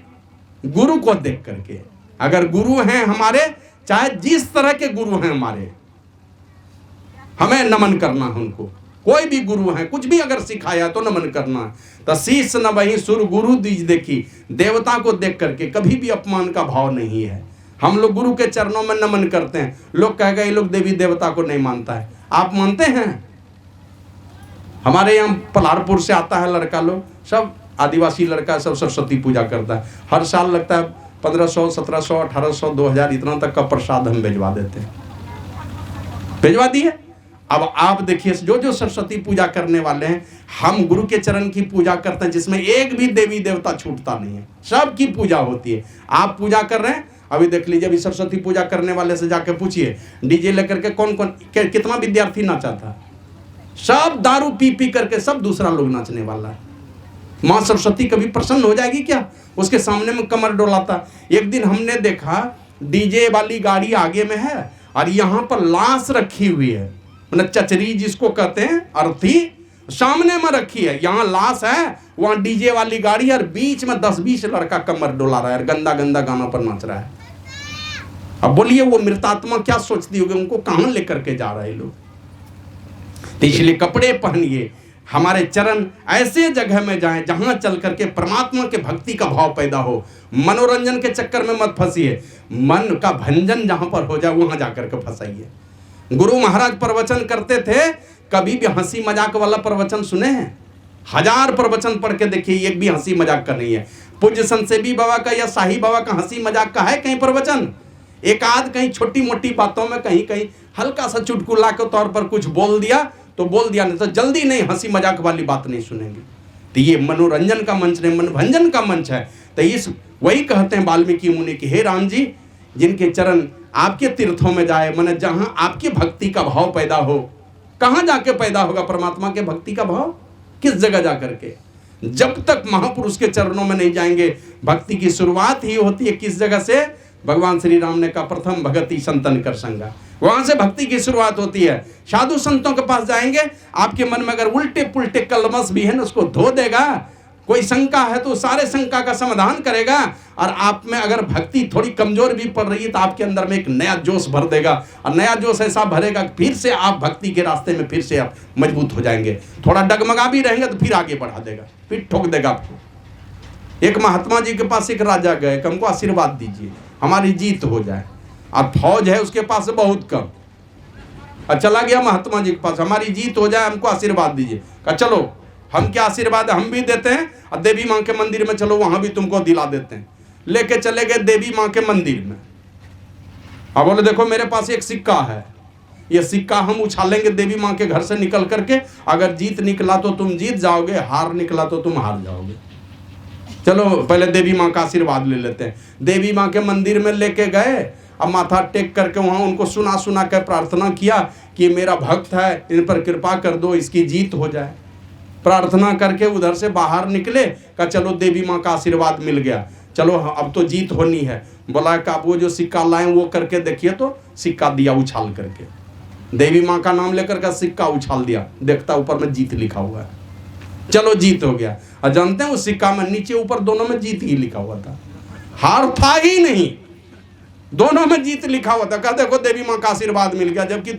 A: गुरु को देख करके। अगर गुरु हैं हमारे, चाहे जिस तरह के गुरु हैं हमारे, हमें नमन करना है उनको। कोई भी गुरु है, कुछ भी अगर सिखाया तो नमन करना है। तो शीस न वही सुर गुरु द्विज देखी, देवता को देख करके कभी भी अपमान का भाव नहीं है। हम लोग गुरु के चरणों में नमन करते हैं। लोग कहेगा ये लोग देवी देवता को नहीं मानता है। आप मानते हैं? हमारे यहाँ पलारपुर से आता है लड़का लोग, सब आदिवासी लड़का, सब सरस्वती पूजा करता है। हर साल लगता है 1500, 1700, 1800, 2000 इतना तक का प्रसाद हम भिजवा देते हैं। भिजवा दिए। अब आप देखिए, जो जो सरस्वती पूजा करने वाले हैं, हम गुरु के चरण की पूजा करते हैं जिसमें एक भी देवी देवता छूटता नहीं है, सबकी पूजा होती है। आप पूजा कर रहे हैं, अभी देख लीजिए, अभी सरस्वती पूजा करने वाले से जाके पूछिए, डीजे लेकर के कौन कौन कितना विद्यार्थी नाचा था। सब दारू पी पी करके सब दूसरा लोग नाचने वाला है। माँ सरस्वती कभी प्रसन्न हो जाएगी क्या? उसके सामने में कमर डोलाता। एक दिन हमने देखा, डीजे वाली गाड़ी आगे में है और यहाँ पर लाश रखी हुई है, मतलब चचरी जिसको कहते हैं, अर्थी सामने में रखी है। यहाँ लाश है, वहाँ डीजे वाली गाड़ी, और बीच में 10-20 लड़का कमर डोला रहा है और गंदा गंदा गाना पर नाच रहा है। अब बोलिए वो मृतात्मा क्या सोचती होगी, उनको कहाँ लेकर के जा रहे लोग। तो इसलिए कपड़े पहनिए, हमारे चरण ऐसे जगह में जाएं जहां चल करके परमात्मा के भक्ति का भाव पैदा हो। मनोरंजन के चक्कर में मत फंसिए, मन का भंजन जहां पर हो जाए वहां जाकर के फंसाइए। गुरु महाराज प्रवचन करते थे, कभी भी हंसी मजाक वाला प्रवचन सुने हैं? 1000 प्रवचन पढ़ के देखिए, एक भी हंसी मजाक का नहीं है। पूज्य संसेबी बाबा का या शाही बाबा का हंसी मजाक का है कहीं प्रवचन? एक आध कहीं छोटी मोटी बातों में कहीं कहीं हल्का सा चुटकुला के तौर पर कुछ बोल दिया तो बोल दिया, नहीं तो जल्दी नहीं, हंसी मजाक वाली बात नहीं सुनेंगे। तो ये मनोरंजन का मंच नहीं, मनभंजन का मंच है। तो इस वही कहते हैं वाल्मीकि मुनि कि हे राम जी, जिनके चरण आपके तीर्थों में जाए, माने जहां आपकी भक्ति का भाव पैदा हो। कहां जाके पैदा होगा परमात्मा के भक्ति का भाव? किस जगह जाकर के? जब तक महापुरुष के चरणों में नहीं जाएंगे, भक्ति की शुरुआत ही होती है किस जगह से? भगवान श्री राम ने कहा, प्रथम भगति संतन कर संगा। वहां से भक्ति की शुरुआत होती है। साधु संतों के पास जाएंगे, आपके मन में अगर उल्टे पुल्टे कलमस भी है ना, उसको धो देगा। कोई शंका है तो सारे शंका का समाधान करेगा। और आप में अगर भक्ति थोड़ी कमजोर भी पड़ रही है तो आपके अंदर में एक नया जोश भर देगा, और नया जोश ऐसा भरेगा फिर से आप भक्ति के रास्ते में फिर से आप मजबूत हो जाएंगे। थोड़ा डगमगा भी रहेंगे तो फिर आगे बढ़ा देगा, फिर ठोक देगा आपको। एक महात्मा जी के पास एक राजा गए, हमको आशीर्वाद दीजिए, हमारी जीत हो जाए। अब फौज है उसके पास बहुत कम, और चला गया महात्मा जी के पास, हमारी जीत हो जाए, हमको आशीर्वाद दीजिए। कहा चलो, हम क्या आशीर्वाद हम भी देते हैं, और देवी माँ के मंदिर में चलो, वहां भी तुमको दिला देते हैं। लेके चले गए देवी माँ के मंदिर में। अब बोले देखो मेरे पास एक सिक्का है, ये सिक्का हम उछालेंगे देवी माँ के घर से निकल करके, अगर जीत निकला तो तुम जीत जाओगे, हार निकला तो तुम हार जाओगे। चलो पहले देवी माँ का आशीर्वाद ले लेते हैं। देवी माँ के मंदिर में लेके गए, अब माथा टेक करके वहाँ उनको सुना सुना कर प्रार्थना किया कि मेरा भक्त है, इन पर कृपा कर दो, इसकी जीत हो जाए। प्रार्थना करके उधर से बाहर निकले, कहा चलो देवी माँ का आशीर्वाद मिल गया, चलो अब तो जीत होनी है। बोला कि आप वो जो सिक्का लाए वो करके देखिए, तो सिक्का दिया उछाल करके, देवी माँ का नाम लेकर का सिक्का उछाल दिया, देखता ऊपर में जीत लिखा हुआ है। चलो जीत हो गया। और जानते हैं उस सिक्का में नीचे ऊपर दोनों में जीत ही लिखा हुआ था, हार था ही नहीं, दोनों में जीत लिखा हुआ था। कहते देखो देवी माँ का आशीर्वाद मिल गया, जबकि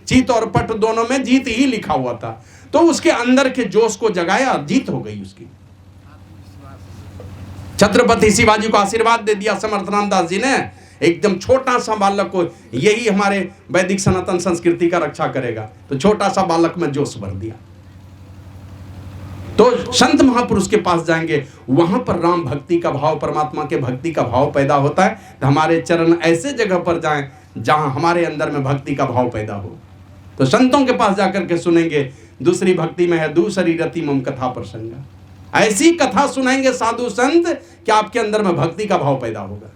A: चीत और पट दोनों में जीत ही लिखा हुआ था। तो उसके अंदर के जोश को जगाया, जीत हो गई उसकी। छत्रपति शिवाजी को आशीर्वाद दे दिया समर्थ रामदास जी ने, एकदम छोटा सा बालक को, यही हमारे वैदिक सनातन संस्कृति का रक्षा करेगा, तो छोटा सा बालक में जोश भर दिया। तो संत महापुरुष के पास जाएंगे, वहां पर राम भक्ति का भाव, परमात्मा के भक्ति का भाव पैदा होता है। तो हमारे चरण ऐसे जगह पर जाएं जहां हमारे अंदर में भक्ति का भाव पैदा हो। तो संतों के पास जाकर के सुनेंगे, दूसरी भक्ति में है दूसरी रति मम कथा प्रसंगा, ऐसी कथा सुनाएंगे साधु संत कि आपके अंदर में भक्ति का भाव पैदा होगा।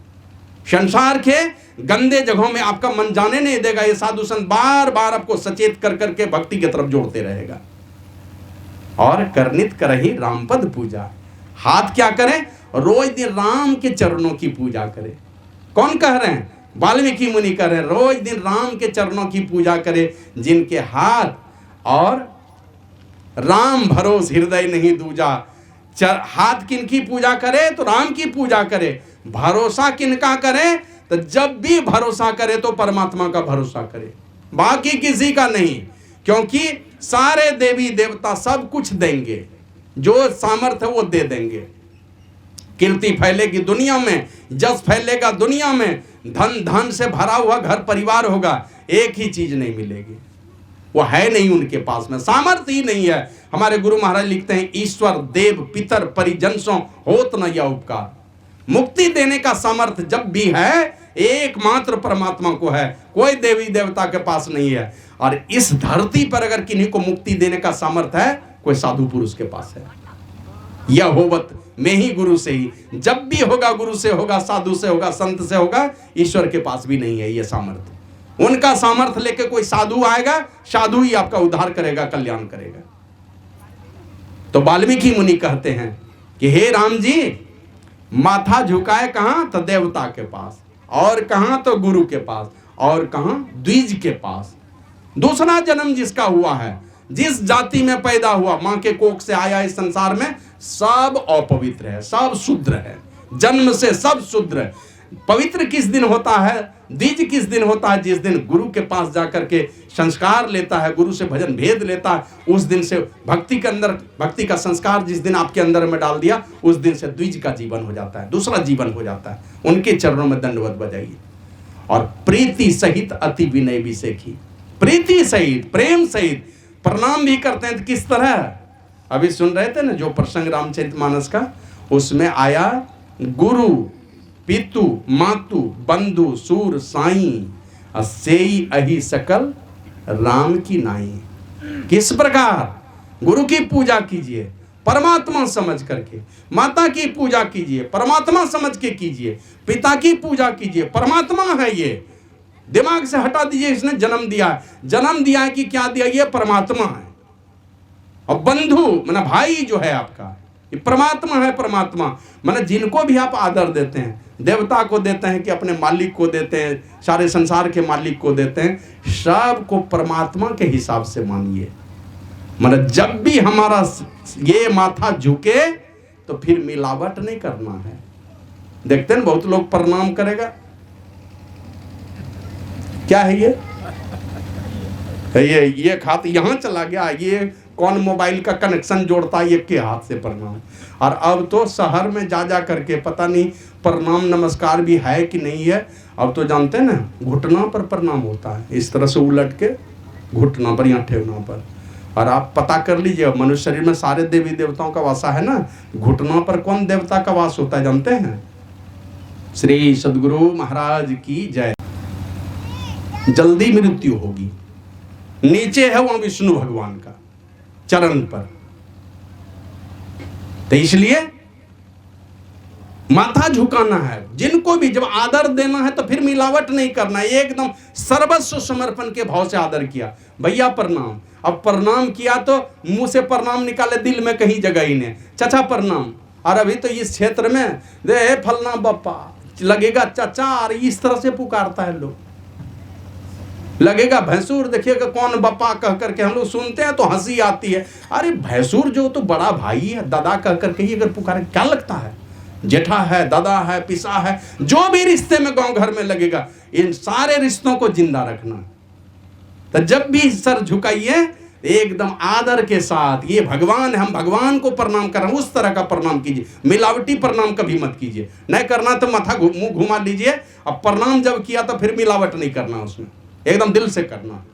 A: संसार के गंदे जगहों में आपका मन जाने नहीं देगा। ये साधु संत बार बार आपको सचेत कर करके भक्ति की तरफ जोड़ते रहेगा। और करनित करहि रामपद पूजा, हाथ क्या करें, रोज दिन राम के चरणों की पूजा करें। कौन कह रहे हैं? वाल्मीकि मुनि कह रहे हैं, रोज दिन राम के चरणों की पूजा करें, जिनके हाथ और राम भरोस हृदय नहीं दूजा। हाथ किनकी पूजा करे? तो राम की पूजा करे। भरोसा किनका करे? तो जब भी भरोसा करे तो परमात्मा का भरोसा करे, बाकी किसी का नहीं। क्योंकि सारे देवी देवता सब कुछ देंगे, जो सामर्थ्य वो दे देंगे। कीर्ति फैलेगी दुनिया में, जस फैलेगा दुनिया में, धन धन से भरा हुआ घर परिवार होगा, एक ही चीज नहीं मिलेगी, वो है नहीं उनके पास में, सामर्थ्य ही नहीं है। हमारे गुरु महाराज लिखते हैं, ईश्वर देव पितर परिजन सो होत न यह उपकार। मुक्ति देने का सामर्थ्य जब भी है एकमात्र परमात्मा को है, कोई देवी देवता के पास नहीं है। और इस धरती पर अगर किन्हीं को मुक्ति देने का सामर्थ्य है, कोई साधु पुरुष के पास है। यह होवत में ही गुरु से ही, जब भी होगा गुरु से होगा, साधु से होगा, संत से होगा, ईश्वर के पास भी नहीं है यह सामर्थ्य। उनका सामर्थ्य लेके कोई साधु आएगा, साधु ही आपका उद्धार करेगा, कल्याण करेगा। तो वाल्मीकि मुनि कहते हैं कि हे राम जी, माथा झुकाए कहां? तो देवता के पास, और कहां? तो गुरु के पास, और कहां? द्विज के पास। दूसरा जन्म जिसका हुआ है, जिस जाति में पैदा हुआ, मां के कोख से आया इस संसार में, सब अपवित्र है, सब शुद्र है, जन्म से सब शुद्र है। पवित्र किस दिन होता है? द्विज किस दिन होता है? जिस दिन गुरु के पास जाकर के संस्कार लेता है, गुरु से भजन भेद लेता है, उस दिन से भक्ति के अंदर, भक्ति का संस्कार जिस दिन आपके अंदर में डाल दिया, उस दिन से द्विज का जीवन हो जाता है, दूसरा जीवन हो जाता है। उनके चरणों में दंडवत बजाइए। और प्रीति सहित अति विनय भी सीखी, प्रीति सहित, प्रेम सहित प्रणाम भी करते हैं। तो किस तरह? अभी सुन रहे थे ना जो प्रसंग रामचरितमानस का, उसमें आया गुरु पितु मातु बंधु सूर साई, सेई अहि सकल राम की नाई। किस प्रकार गुरु की पूजा कीजिए परमात्मा समझ करके, माता की पूजा कीजिए परमात्मा समझ के कीजिए, पिता की पूजा कीजिए, परमात्मा है ये, दिमाग से हटा दीजिए इसने जन्म दिया है। जन्म दिया है कि क्या दिया? ये परमात्मा है। और बंधु माना भाई जो है आपका, ये परमात्मा है। परमात्मा माना जिनको भी आप आदर देते हैं, देवता को देते हैं कि अपने मालिक को देते हैं, सारे संसार के मालिक को देते हैं, सब को परमात्मा के हिसाब से मानिए। मतलब जब भी हमारा ये माथा झुके तो फिर मिलावट नहीं करना है। देखते हैं बहुत लोग प्रणाम करेगा, क्या है ये खाते यहां चला गया, ये कौन मोबाइल का कनेक्शन जोड़ता है, ये के हाथ से प्रणाम। और अब तो शहर में जा करके पता नहीं प्रणाम नमस्कार भी है कि नहीं है। अब तो जानते हैं ना, घुटना पर प्रणाम होता है, इस तरह से उलट के घुटना पर या ठेवना पर। और आप पता कर लीजिए, मनुष्य शरीर में सारे देवी देवताओं का वासा है ना, घुटना पर कौन देवता का वास होता है जानते हैं? श्री सद्गुरु महाराज की जय। जल्दी मृत्यु होगी, नीचे है वहां विष्णु भगवान का चरण पर। तो इसलिए माथा झुकाना है, जिनको भी जब आदर देना है तो फिर मिलावट नहीं करना है, एकदम सर्वस्व समर्पण के भाव से आदर किया। भैया प्रणाम, अब प्रणाम किया तो मुंह से प्रणाम निकाले, दिल में कहीं जगह ही नहीं, चाचा प्रणाम। और अभी तो इस क्षेत्र में दे फलना बप्पा लगेगा चाचा, और इस तरह से पुकारता है लोग। लगेगा भैंसुर, देखिएगा कौन बप्पा कह करके हम लोग सुनते हैं तो हंसी आती है। अरे भैंसुर जो तो बड़ा भाई है, दादा कह करके ही अगर पुकारे क्या लगता है? जेठा है, दादा है, पिसा है, जो भी रिश्ते में गांव घर में लगेगा, इन सारे रिश्तों को जिंदा रखना। तो जब भी सर झुकाइए एकदम आदर के साथ, ये भगवान है, हम भगवान को प्रणाम कर रहे हैं, उस तरह का प्रणाम कीजिए। मिलावटी प्रणाम कभी मत कीजिए, नहीं करना तो माथा मुंह घुमा लीजिए। अब प्रणाम जब किया तो फिर मिलावट नहीं करना, उसमें एकदम दिल से करना।